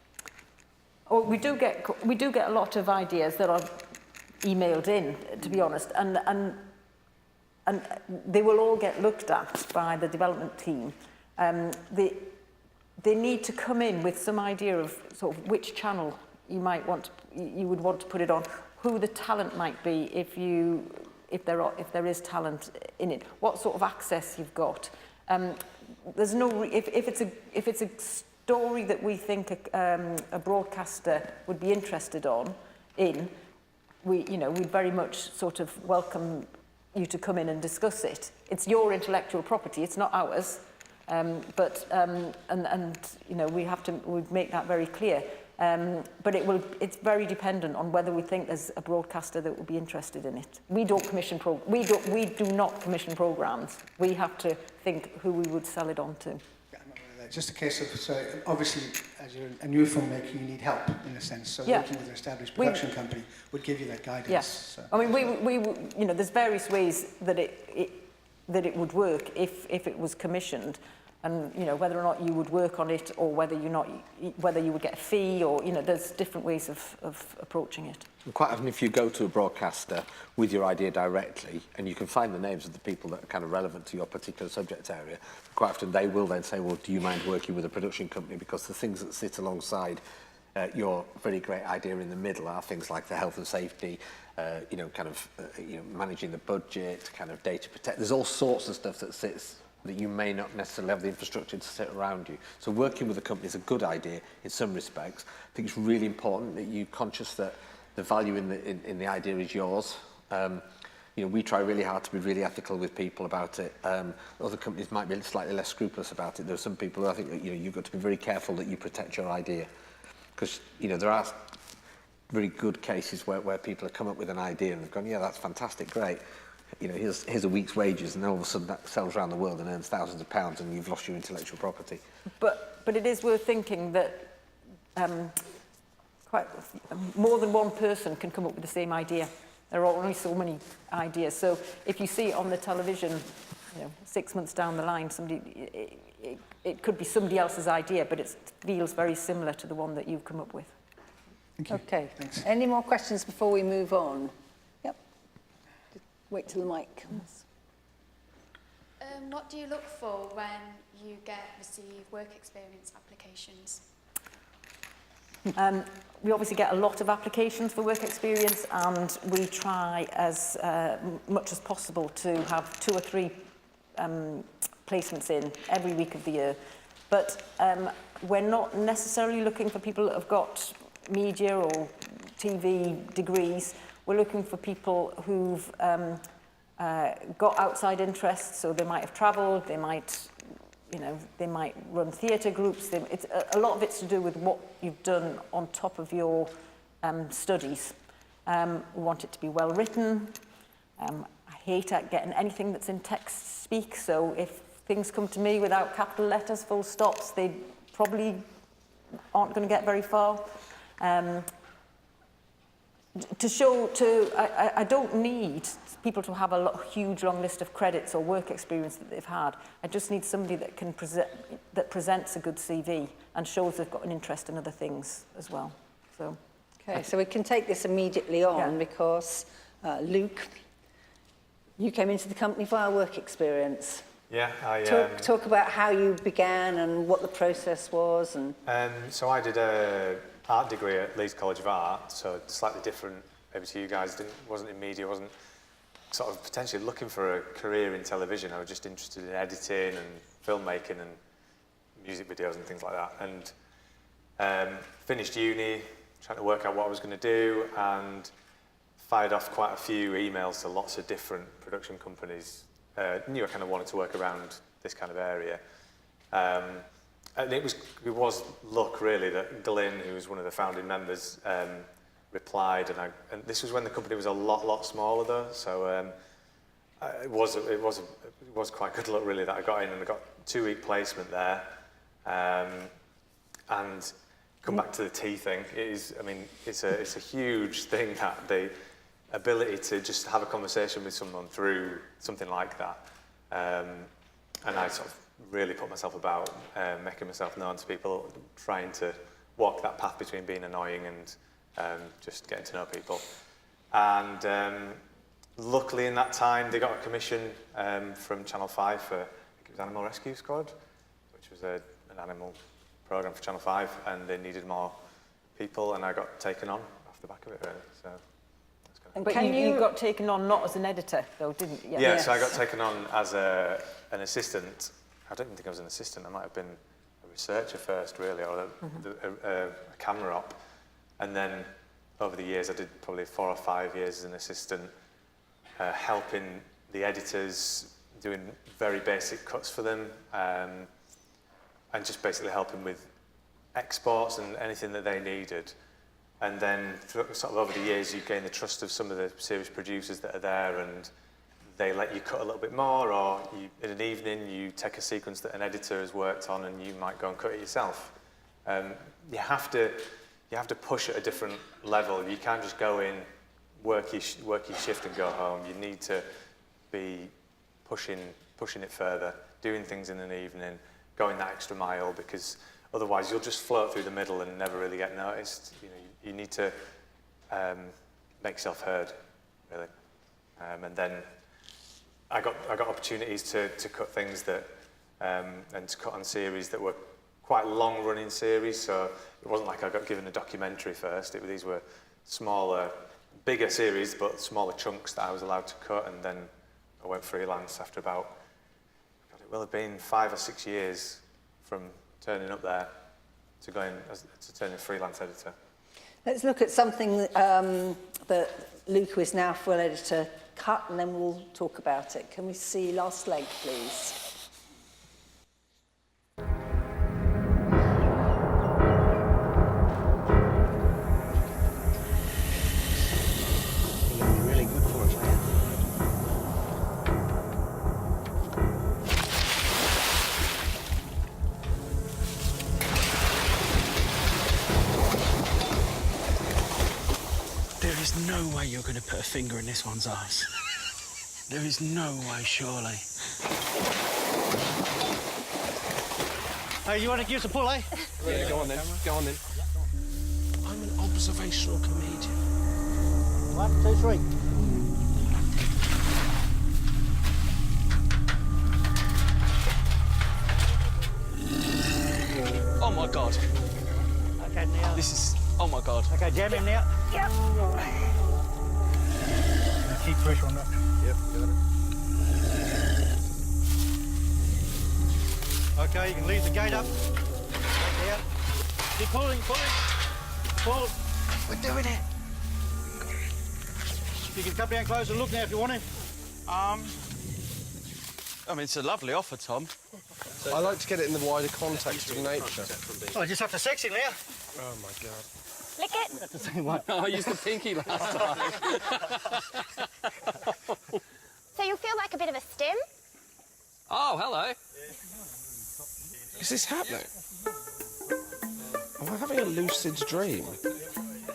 Oh, we do get a lot of ideas that are emailed in, to be honest, and they will all get looked at by the development team. They need to come in with some idea of sort of which channel you would want to put it on, who the talent might be if there is talent in it, what sort of access you've got. There's no if it's a story that we think a broadcaster would be interested in, we'd very much sort of welcome you to come in and discuss it. It's your intellectual property, it's not ours, but we'd make that very clear. But it's very dependent on whether we think there's a broadcaster that would be interested in it. We do not commission programs. We have to think who we would sell it on to. Yeah, just a case of, so obviously, as you're a new filmmaker, you need help in a sense. So working with an established production company would give you that guidance. Yeah. So. I mean, there's various ways that it would work if it was commissioned. And whether or not you would work on it, or whether you would get a fee, or there's different ways of approaching it. And quite often, if you go to a broadcaster with your idea directly, and you can find the names of the people that are kind of relevant to your particular subject area, quite often they will then say, "Well, do you mind working with a production company?" Because the things that sit alongside your very great idea in the middle are things like the health and safety, managing the budget, kind of data protect. There's all sorts of stuff that sits that you may not necessarily have the infrastructure to sit around you. So working with a company is a good idea in some respects. I think it's really important that you're conscious that the value in the idea is yours. We try really hard to be really ethical with people about it. Other companies might be slightly less scrupulous about it. There are some people who I think that, you've got to be very careful that you protect your idea. Because, there are very good cases where people have come up with an idea and they've gone, yeah, that's fantastic, great. Here's a week's wages, and then all of a sudden that sells around the world and earns thousands of pounds, and you've lost your intellectual property. But it is worth thinking that more than one person can come up with the same idea. There are only so many ideas. So if you see it on the television, 6 months down the line, it could be somebody else's idea, but it feels very similar to the one that you've come up with. Thank you. Okay. Thanks. Any more questions before we move on? Yep. Wait till the mic comes. What do you look for when you receive work experience applications? We obviously get a lot of applications for work experience, and we try as much as possible to have 2 or 3 placements in every week of the year. But we're not necessarily looking for people that have got media or TV degrees. We're looking for people who've got outside interests, so they might have travelled, they might run theatre groups. A lot of it's to do with what you've done on top of your studies. We want it to be well written. I hate getting anything that's in text speak, so if things come to me without capital letters, full stops, they probably aren't going to get very far. I don't need people to have a huge long list of credits or work experience that they've had. I just need somebody that can presents a good CV and shows they've got an interest in other things as well. So, okay, so we can take this immediately on because Luke, you came into the company via work experience. Yeah, talk about how you began and what the process was. And so I did a art degree at Leeds College of Art, so slightly different maybe to you guys. Wasn't in media, wasn't sort of potentially looking for a career in television. I was just interested in editing and filmmaking and music videos and things like that. And finished uni, trying to work out what I was going to do, and fired off quite a few emails to lots of different production companies. Knew I kind of wanted to work around this kind of area. And it was luck, really, that Glyn, who was one of the founding members, replied, and this was when the company was a lot smaller, though. So it was quite good luck, really, that I got in, and I got a 2-week placement there. And come back to the tea thing. It's a huge thing, that the ability to just have a conversation with someone through something like that. And I sort of really put myself about making myself known to people, trying to walk that path between being annoying and just getting to know people. And luckily in that time, they got a commission from Channel 5 for, I think it was Animal Rescue Squad, which was an animal programme for Channel 5, and they needed more people, and I got taken on off the back of it, really. So. But you got taken on not as an editor, though, didn't you? Yeah, so I got taken on as an assistant. I don't even think I was an assistant. I might have been a researcher first, really, or a camera op. And then over the years, I did probably 4 or 5 years as an assistant, helping the editors, doing very basic cuts for them, and just basically helping with exports and anything that they needed. And then sort of over the years, you gain the trust of some of the series producers that are there, and they let you cut a little bit more, or in an evening you take a sequence that an editor has worked on and you might go and cut it yourself. You have to push at a different level. You can't just go in, work your shift and go home. You need to be pushing it further, doing things in an evening, going that extra mile, because otherwise you'll just float through the middle and never really get noticed. You need to make yourself heard, really. And then I got opportunities to cut things that and to cut on series that were quite long-running series. So it wasn't like I got given a documentary first. These were smaller, bigger series, but smaller chunks that I was allowed to cut. And then I went freelance after about, it will have been 5 or 6 years from turning up there to going to turning freelance editor. Let's look at something that Luke, who is now full editor, cut, and then we'll talk about it. Can we see last leg, please? Really good for us, man. There is no way you're going going to put a finger in this one's eyes. There is no way, surely. Hey, you want to give us a pull, eh? Yeah, go on then. Go on then. I'm an observational comedian. 1, 2, 3. Oh my God. Okay, now. This is. Oh my God. Okay, jam him now. Yep. Keep pressure on that. Yep, got it. Okay, you can leave the gate up. Back out. Keep pulling, pulling. Pull. We're doing it. You can come down close and look now if you want to. I mean, it's a lovely offer, Tom. I like to get it in the wider context of nature. Oh, I just have to sex it now. Oh my God. Lick it. That's the same one. I used the pinky last time. So you feel like a bit of a stim? Oh, hello. Is this happening? Am I having a lucid dream?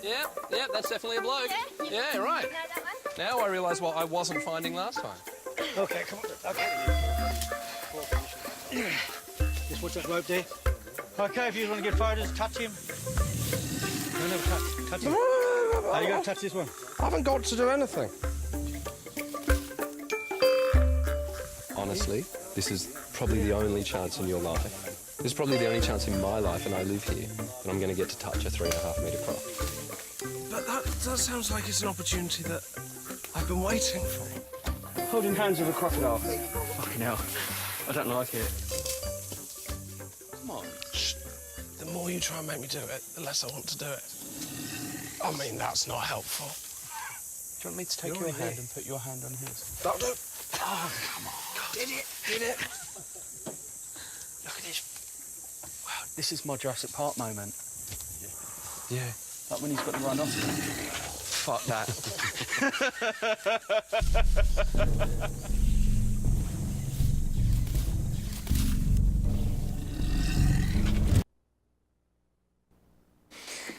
Yeah, that's definitely a bloke. Yeah, right. You know that one? Now I realise what I wasn't finding last time. Okay, come on. Okay. Just watch that rope there. Okay, if you want to get photos, touch him. No, touch him. Oh, you got to touch this one. I haven't got to do anything. Honestly, this is probably the only chance in your life. This is probably the only chance in my life, and I live here, that I'm going to get to touch a 3.5 metre prop. But that sounds like it's an opportunity that I've been waiting for. Holding hands with a crocodile. Fucking hell. I don't like it. Come on. Shh. The more you try and make me do it, the less I want to do it. I mean, that's not helpful. Do you want me to take your hand and put your hand on his? That'll do. Oh, come on. God. Did it. Look at this. Wow, this is my Jurassic Park moment. Yeah. Like when he's got the rhinoceros. Fuck that.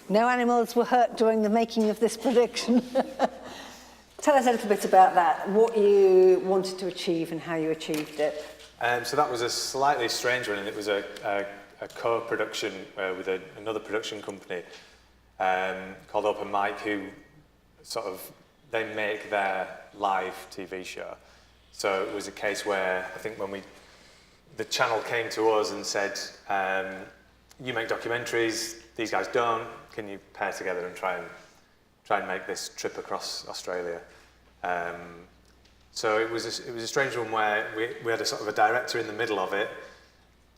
No animals were hurt during the making of this production. Tell us a little bit about that, what you wanted to achieve and how you achieved it. So that was a slightly strange one, and it was a co-production with another production company called Open Mic, who they make their live TV show. So it was a case where I think when the channel came to us and said, you make documentaries, these guys don't, can you pair together and try and make this trip across Australia? So it was a strange one where we had a sort of a director in the middle of it,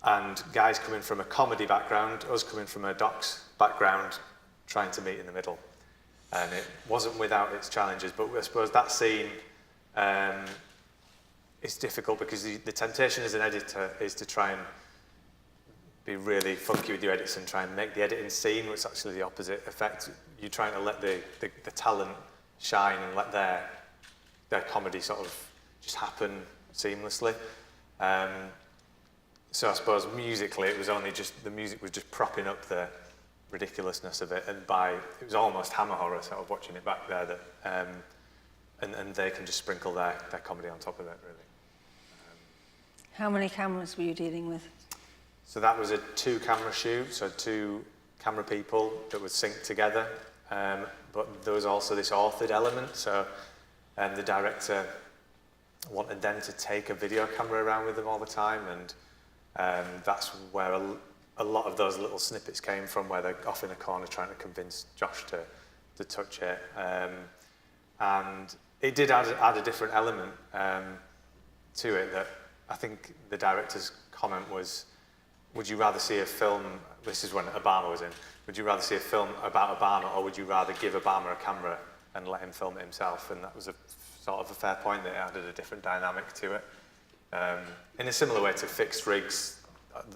and guys coming from a comedy background, us coming from a docs background, trying to meet in the middle. And it wasn't without its challenges, but I suppose that scene is difficult because the temptation as an editor is to try and be really funky with your edits and try and make the editing scene, which is actually the opposite effect. You're trying to let the talent shine and let their comedy sort of just happen seamlessly. So I suppose musically it was only just, the music was just propping up the ridiculousness of it, and it was almost hammer horror sort of watching it back there, that and they can just sprinkle their comedy on top of it, really. How many cameras were you dealing with? So that was a 2-camera shoot, so 2 camera people that would sync together, but there was also this authored element, so the director wanted them to take a video camera around with them all the time, and that's where a lot of those little snippets came from, where they're off in a corner trying to convince Josh to touch it. And it did add a different element to it, that I think the director's comment was, would you rather see a film, this is when Obama was in, would you rather see a film about Obama, or would you rather give Obama a camera and let him film it himself? And that was a sort of a fair point, that it added a different dynamic to it. In a similar way to fixed rigs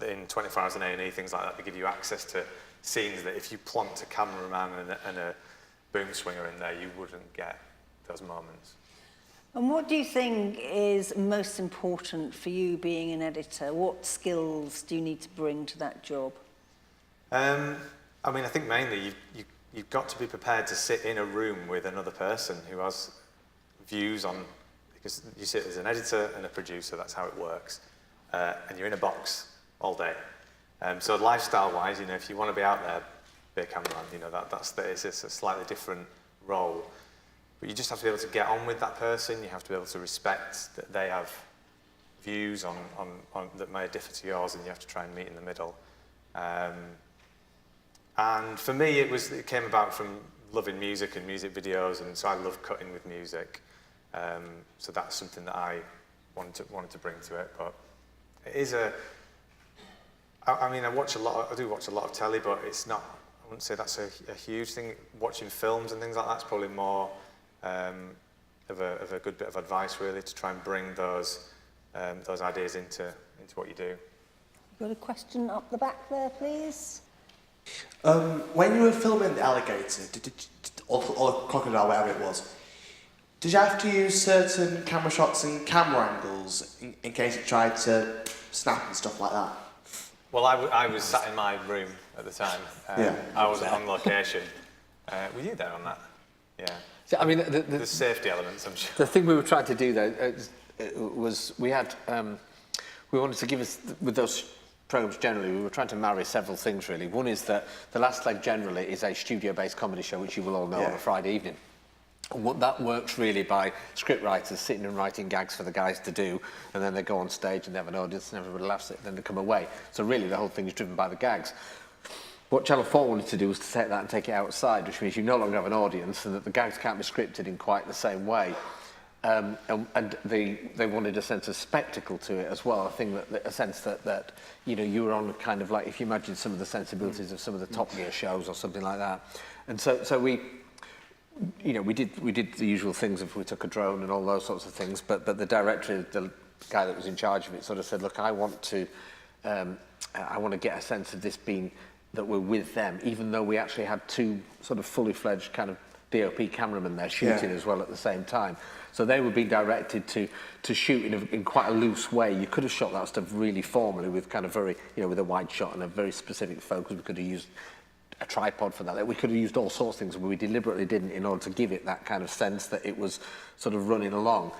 in 24 Hours in A&E, things like that, they give you access to scenes that if you plonked a cameraman and a boom swinger in there, you wouldn't get those moments. And what do you think is most important for you being an editor? What skills do you need to bring to that job? I mean, I think mainly you've got to be prepared to sit in a room with another person who has views on, because you sit as an editor and a producer, that's how it works, and you're in a box all day. So lifestyle-wise, you know, if you want to be out there, be a cameraman, you know, it's a slightly different role. But you just have to be able to get on with that person. You have to be able to respect that they have views on that may differ to yours, and you have to try and meet in the middle. And for me, it came about from loving music and music videos, and so I love cutting with music. So that's something that I wanted to bring to it. But it is I mean, I do watch a lot of telly, but it's not. I wouldn't say that's a huge thing. Watching films and things like that's probably more of a good bit of advice, really, to try and bring those ideas into what you do. Got a question up the back there, please? When you were filming the alligator, or crocodile, whatever it was, did you have to use certain camera shots and camera angles in case it tried to snap and stuff like that? Well, I was sat in my room at the time. I wasn't on location. Were you there on that? Yeah. So, I mean, the safety elements, I'm sure. The thing we were trying to do, though, was we wanted to give us, with those programmes generally, we were trying to marry several things, really. One is that The Last Leg generally is a studio-based comedy show, which you will all know on a Friday evening. And that works really by script writers sitting and writing gags for the guys to do, and then they go on stage and they have an audience and everybody laughs at it, then they come away. So really the whole thing is driven by the gags. What Channel 4 wanted to do was to take that and take it outside, which means you no longer have an audience and that the gags can't be scripted in quite the same way. And they wanted a sense of spectacle to it as well, a sense that you know, you were on kind of like, if you imagine some of the sensibilities of some of the Top Gear shows or something like that. And so we, you know, we did the usual things if we took a drone and all those sorts of things, but the director, the guy that was in charge of it, sort of said, look, I want to get a sense of this being that we're with them, even though we actually had two sort of fully fledged kind of DOP cameramen there shooting as well at the same time. So they were being directed to shoot in quite a loose way. You could have shot that stuff really formally with kind of very, you know, with a wide shot and a very specific focus. We could have used a tripod for that. We could have used all sorts of things, but we deliberately didn't in order to give it that kind of sense that it was sort of running along.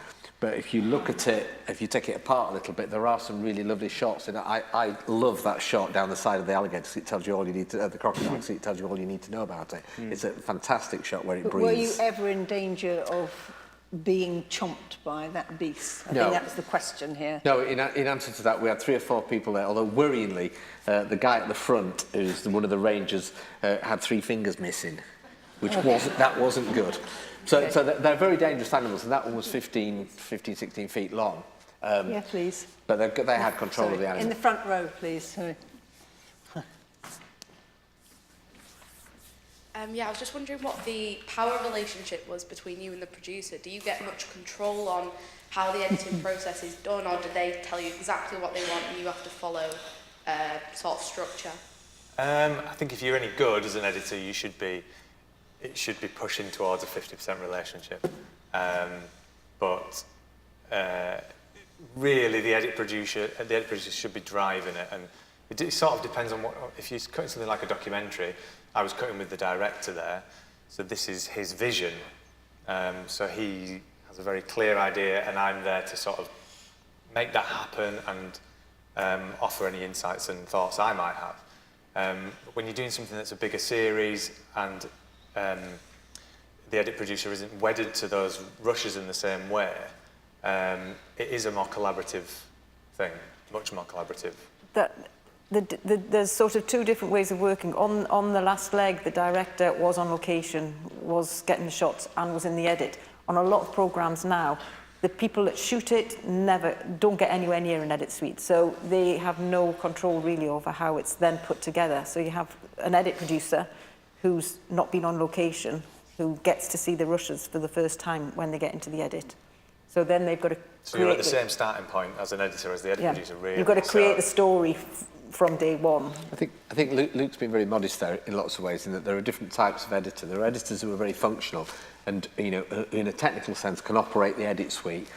But if you look at it, if you take it apart a little bit, there are some really lovely shots. And I love that shot down the side of the alligator, so it tells you all you need to, the crocodile, so it tells you all you need to know about it. It's a fantastic shot where it breathes. Were you ever in danger of being chomped by that beast? I think that's the question here. No, in answer to that, we had 3 or 4 people there, although worryingly, the guy at the front, who's one of the rangers, had 3 fingers missing, which wasn't good. So they're very dangerous animals, and that one was 15, 16 feet long. Yeah, please. But they had control of the animal. In the front row, please. Sorry. Yeah, I was just wondering what the power relationship was between you and the producer. Do you get much control on how the editing process is done, or do they tell you exactly what they want and you have to follow sort of structure? I think if you're any good as an editor, it should be pushing towards a 50% relationship. But really, the edit producer should be driving it, and it sort of depends on what. If you're cutting something like a documentary, I was cutting with the director there, so this is his vision. So he has a very clear idea, and I'm there to sort of make that happen and offer any insights and thoughts I might have. When you're doing something that's a bigger series and the edit producer isn't wedded to those rushes in the same way, it is a more collaborative thing, much more collaborative. There's sort of 2 different ways of working. On the last leg, the director was on location, was getting the shots and was in the edit. On a lot of programmes now, the people that shoot it don't get anywhere near an edit suite, so they have no control really over how it's then put together. So you have an edit producer who's not been on location, who gets to see the rushes for the first time when they get into the edit. So then they've got to So you're at the same starting point as an editor, as the edit producer, really. You've got to create the story from day one. I think Luke's been very modest there in lots of ways, in that there are different types of editor. There are editors who are very functional and, you know, in a technical sense, can operate the edit suite.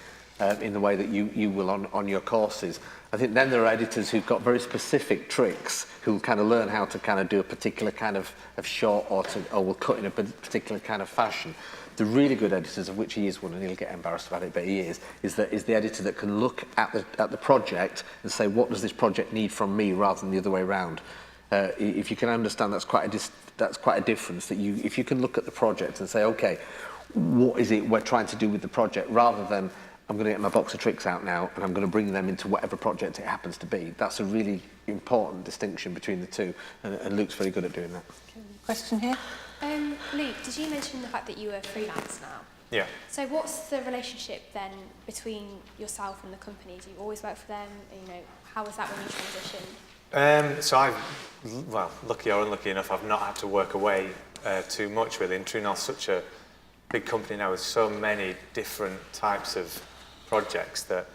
in the way that you will on your courses. I think then there are editors who've got very specific tricks who kind of learn how to kind of do a particular kind of shot or will cut in a particular kind of fashion. The really good editors, of which he is one, and he'll get embarrassed about it, but he is the editor that can look at the project and say, what does this project need from me, rather than the other way around. If you can understand, that's quite a difference. That if you can look at the project and say, okay, what is it we're trying to do with the project, rather than I'm going to get my box of tricks out now and I'm going to bring them into whatever project it happens to be. That's a really important distinction between the two, and Luke's very good at doing that. Question here. Luke, did you mention the fact that you are freelance now? Yeah. So what's the relationship then between yourself and the company? Do you always work for them? You know, how was that when you transitioned? So lucky or unlucky enough, I've not had to work away too much really. And Trunel's such a big company now with so many different types of projects that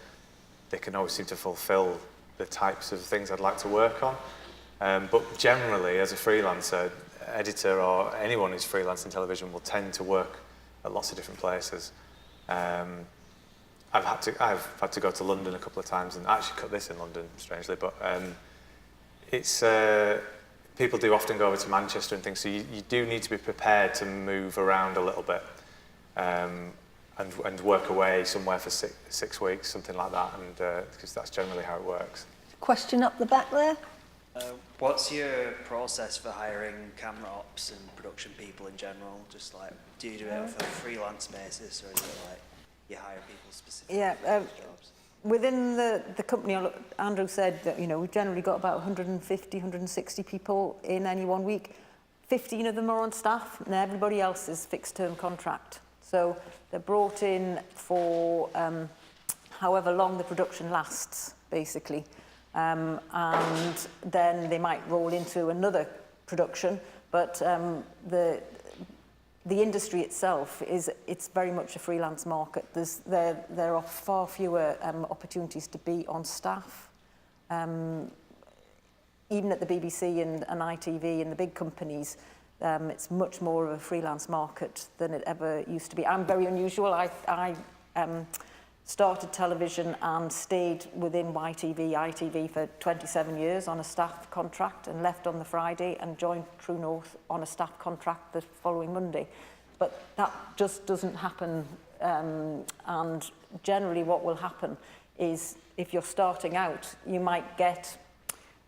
they can always seem to fulfill the types of things I'd like to work on. But generally, as a freelancer, editor or anyone who's freelance in television will tend to work at lots of different places. I've had to go to London a couple of times, and I actually cut this in London, strangely, but it's people do often go over to Manchester and things, so you do need to be prepared to move around a little bit and work away somewhere for six weeks, something like that, and because that's generally how it works. Question up the back there. What's your process for hiring camera ops and production people in general? Just like, do you do it on a freelance basis, or is it like you hire people specifically for jobs? Within the company, Andrew said that, you know, we've generally got about 150, 160 people in any 1 week. 15 of them are on staff, and everybody else is fixed-term contract. So they're brought in for however long the production lasts, basically. And then they might roll into another production, but the industry itself it's very much a freelance market. There are far fewer opportunities to be on staff. Even at the BBC and ITV and the big companies, it's much more of a freelance market than it ever used to be. I'm very unusual. I started television and stayed within ITV for 27 years on a staff contract, and left on the Friday and joined True North on a staff contract the following Monday. But that just doesn't happen, and generally what will happen is, if you're starting out, you might get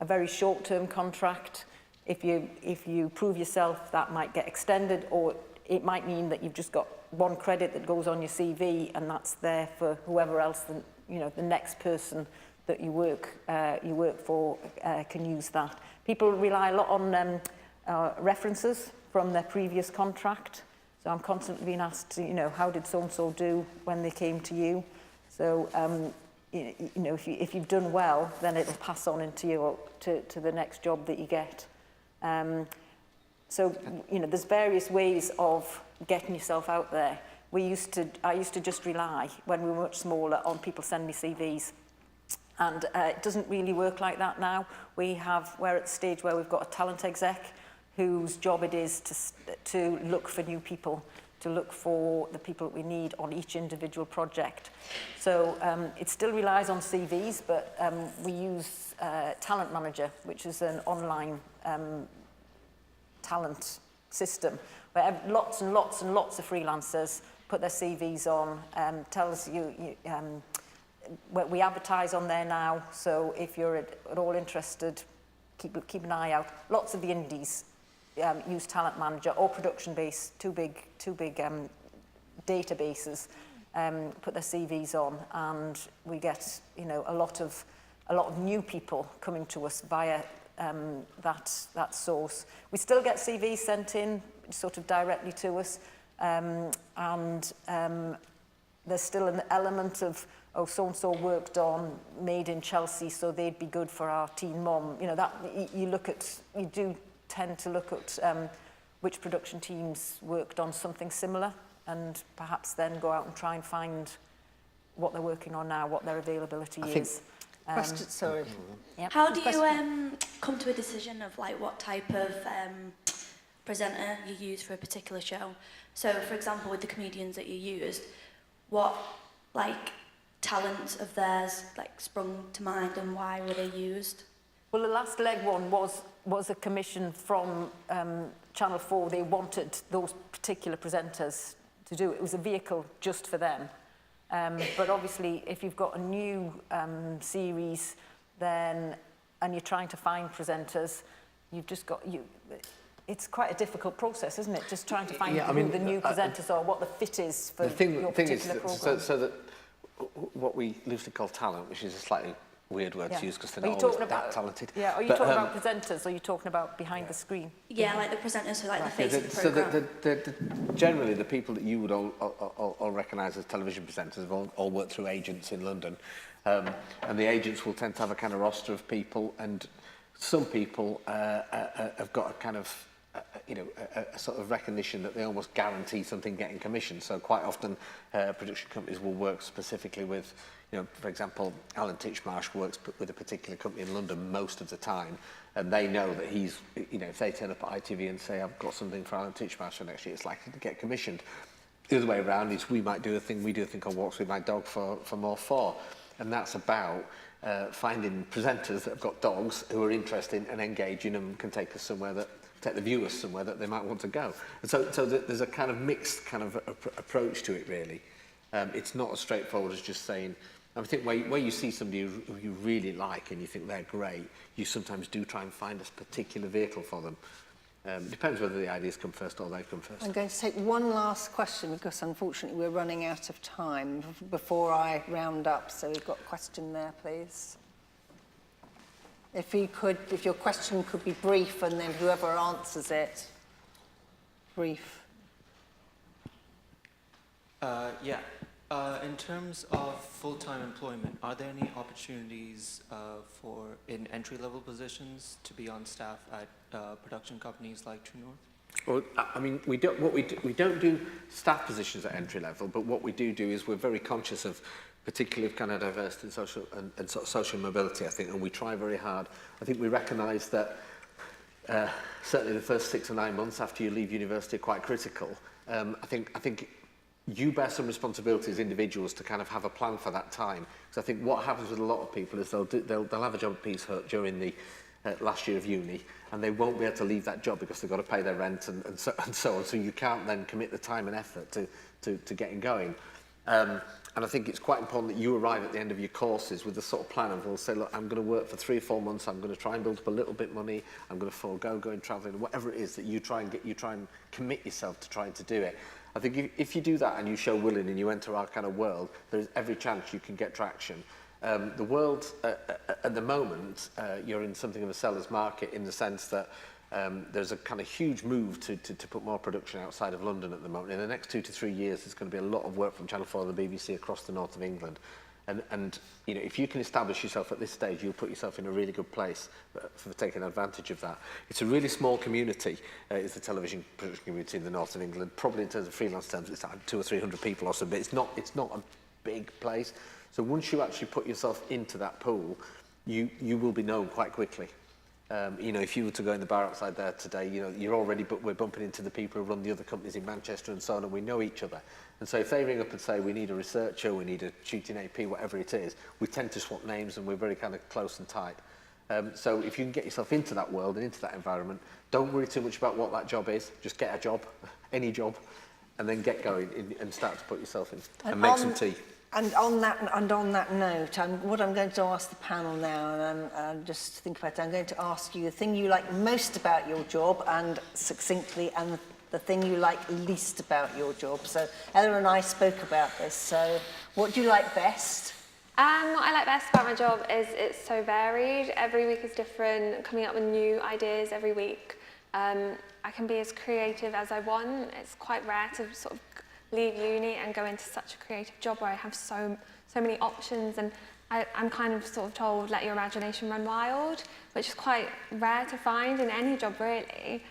a very short-term contract. If you prove yourself, that might get extended, or it might mean that you've just got one credit that goes on your CV, and that's there for whoever else, the next person that you work for can use that. People rely a lot on references from their previous contract. So I'm constantly being asked, how did so-and-so do when they came to you? So, if you've done well, then it'll pass on into to the next job that you get. So, there's various ways of getting yourself out there. I used to just rely, when we were much smaller, on people sending me CVs. And it doesn't really work like that now. We're at the stage where we've got a talent exec whose job it is to look for new people, to look for the people that we need on each individual project. So it still relies on CVs, but we use Talent Manager, which is an online talent system, where lots and lots and lots of freelancers put their CVs on, tells you we advertise on there now, so if you're at all interested, keep an eye out. Lots of the indies use Talent Manager or Production Base, two big databases, put their CVs on, and we get a lot of new people coming to us via that source. We still get CVs sent in sort of directly to us, and there's still an element of, oh, so-and-so worked on Made in Chelsea, so they'd be good for our teen mom. You do tend to look at which production teams worked on something similar, and perhaps then go out and try and find what they're working on now, what their availability is. Sorry. Yep. How do you come to a decision of like what type of presenter you use for a particular show? So, for example, with the comedians that you used, what talents of theirs like sprung to mind, and why were they used? Well, the last leg one was a commission from Channel 4. They wanted those particular presenters to do it. It was a vehicle just for them. But obviously, if you've got a new series, then and you're trying to find presenters, you've just got it's quite a difficult process, isn't it? Just trying to find who the new presenters are, what the fit is for your particular programme. So that what we loosely call talent, which is a slightly weird word to use because they're Are you not always talking about, that talented. Yeah, are you talking about presenters, or are you talking about behind the screen? Yeah, like the presenters who like the face of the programme. So generally, the people that you would all recognise as television presenters have all worked through agents in London. And the agents will tend to have a kind of roster of people, and some people have got a kind of a sort of recognition that they almost guarantee something getting commissioned. So quite often production companies will work specifically with, for example, Alan Titchmarsh works with a particular company in London most of the time, and they know that he's, if they turn up at ITV and say, I've got something for Alan Titchmarsh for next year, it's likely to get commissioned. The other way around is we do a thing called Walks with My Dog for More 4, and that's about finding presenters that have got dogs who are interested and engaging and can take the viewers somewhere that they might want to go. And so there's a kind of mixed kind of approach to it, really. It's not as straightforward as just saying, I think where you see somebody who you really like and you think they're great, you sometimes do try and find a particular vehicle for them. It depends whether the ideas come first or they come first. I'm going to take one last question because unfortunately we're running out of time before I round up. So we've got a question there, please. If your question could be brief, and then whoever answers it, brief. In terms of full-time employment, are there any opportunities in entry-level positions to be on staff at production companies like True North? Well, I mean, we don't do staff positions at entry level, but what we do is we're very conscious of particularly kind of diversity and social mobility, I think, and we try very hard. I think we recognise that certainly the first 6 or 9 months after you leave university are quite critical. I think you bear some responsibility as individuals to kind of have a plan for that time. Because I think what happens with a lot of people is they'll have a job at Peace Hut during the last year of uni, and they won't be able to leave that job because they've got to pay their rent and so on. So you can't then commit the time and effort to getting going. And I think it's quite important that you arrive at the end of your courses with the sort of plan of, we'll say, look, I'm going to work for 3 or 4 months, I'm going to try and build up a little bit of money, I'm going to forego going travelling, whatever it is that you try and commit yourself to trying to do it. I think if you do that and you show willing and you enter our kind of world, there's every chance you can get traction. The world, at the moment, you're in something of a seller's market in the sense that there's a kind of huge move to put more production outside of London at the moment. In the next 2 to 3 years, there's going to be a lot of work from Channel 4 and the BBC across the north of England. And if you can establish yourself at this stage, you'll put yourself in a really good place for taking advantage of that. It's a really small community, is the television production community in the north of England. Probably in terms of freelance terms, it's like 200 or 300 people or so, but it's not a big place. So once you actually put yourself into that pool, you will be known quite quickly. If you were to go in the bar outside there today, we're bumping into the people who run the other companies in Manchester and so on, and we know each other. And so if they ring up and say, we need a researcher, we need a shooting AP, whatever it is, we tend to swap names and we're very kind of close and tight. So if you can get yourself into that world and into that environment, don't worry too much about what that job is. Just get a job, any job, and then get going and start to put yourself in and make some tea. And on that note, what I'm going to ask the panel now, and just think about it, I'm going to ask you the thing you like most about your job, and succinctly, and the thing you like least about your job. So Ella and I spoke about this. So what do you like best? What I like best about my job is it's so varied. Every week is different, coming up with new ideas every week. I can be as creative as I want. It's quite rare to sort of leave uni and go into such a creative job where I have so many options, and I'm kind of sort of told, let your imagination run wild, which is quite rare to find in any job, really.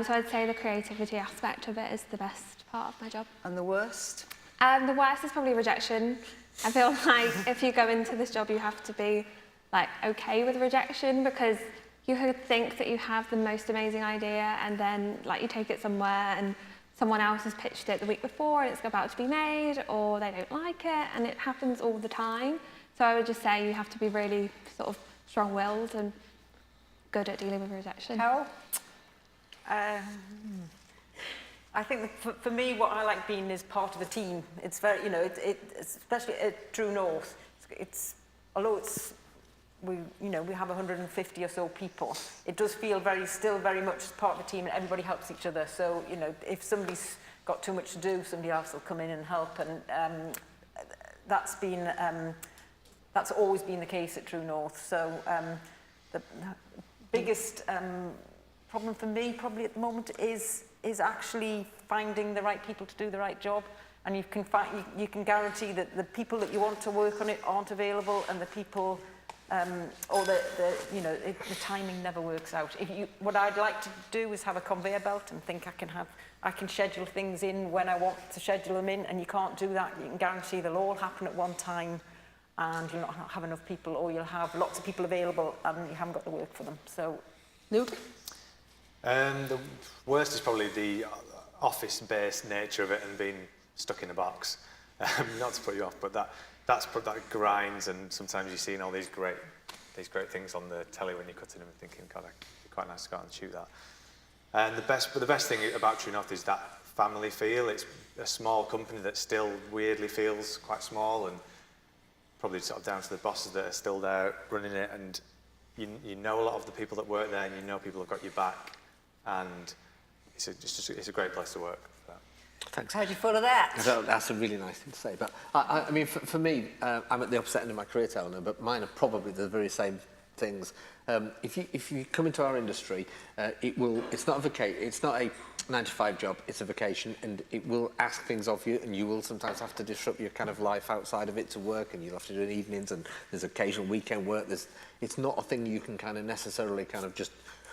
So I'd say the creativity aspect of it is the best part of my job. And the worst? The worst is probably rejection. I feel like if you go into this job, you have to be like okay with rejection, because you could think that you have the most amazing idea, and then like you take it somewhere and someone else has pitched it the week before and it's about to be made, or they don't like it, and it happens all the time. So I would just say you have to be really sort of strong-willed and good at dealing with rejection. Carol? I think that for me, what I like being is part of a team. It's very, you know, especially at True North, although we have 150 or so people, it does feel still very much part of the team, and everybody helps each other. So, you know, if somebody's got too much to do, somebody else will come in and help, and that's always been the case at True North. So the biggest problem for me probably at the moment is actually finding the right people to do the right job. And you can guarantee that the people that you want to work on it aren't available, and the people or the timing never works out. What I'd like to do is have a conveyor belt and think I can schedule things in when I want to schedule them in, and you can't do that. You can guarantee they'll all happen at one time, and you'll not have enough people, or you'll have lots of people available and you haven't got the work for them. So, Luke? The worst is probably the office-based nature of it and being stuck in a box. Not to put you off, but that grinds, and sometimes you're seeing all these great things on the telly when you're cutting them and thinking, God, it'd be quite nice to go out and shoot that. And the best thing about True North is that family feel. It's a small company that still weirdly feels quite small, and probably sort of down to the bosses that are still there running it, and you know a lot of the people that work there, and you know people have got your back, and it's a great place to work. Thanks. How do you follow that? That's a really nice thing to say. But I mean, for me, I'm at the opposite end of my career, Eleanor, but mine are probably the very same things. If you come into our industry, it's not a 9-to-5 job, it's a vocation, and it will ask things of you, and you will sometimes have to disrupt your kind of life outside of it to work, and you'll have to do it in evenings, and there's occasional weekend work. It's not a thing you can kind of necessarily kind of just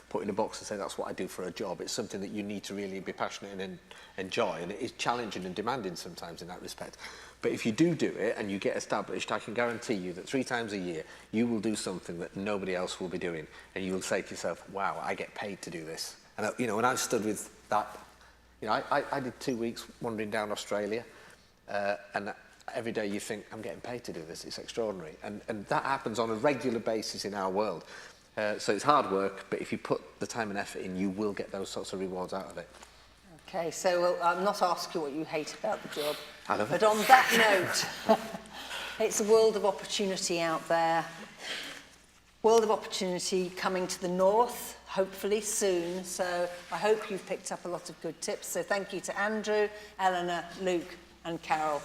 put in a box and say that's what I do for a job. It's something that you need to really be passionate and enjoy, and it is challenging and demanding sometimes in that respect. But if you do it and you get established, I can guarantee you that 3 times a year you will do something that nobody else will be doing, and you will say to yourself, wow, I get paid to do this. And you know, when I've stood with that, you know, I did 2 weeks wandering down Australia, and every day you think, I'm getting paid to do this. It's extraordinary, and that happens on a regular basis in our world. So it's hard work, but if you put the time and effort in, you will get those sorts of rewards out of it. Okay, so I'll not ask you what you hate about the job. I love it. But on that note, it's a world of opportunity out there. World of opportunity coming to the north, hopefully soon. So I hope you've picked up a lot of good tips. So thank you to Andrew, Eleanor, Luke and Carol.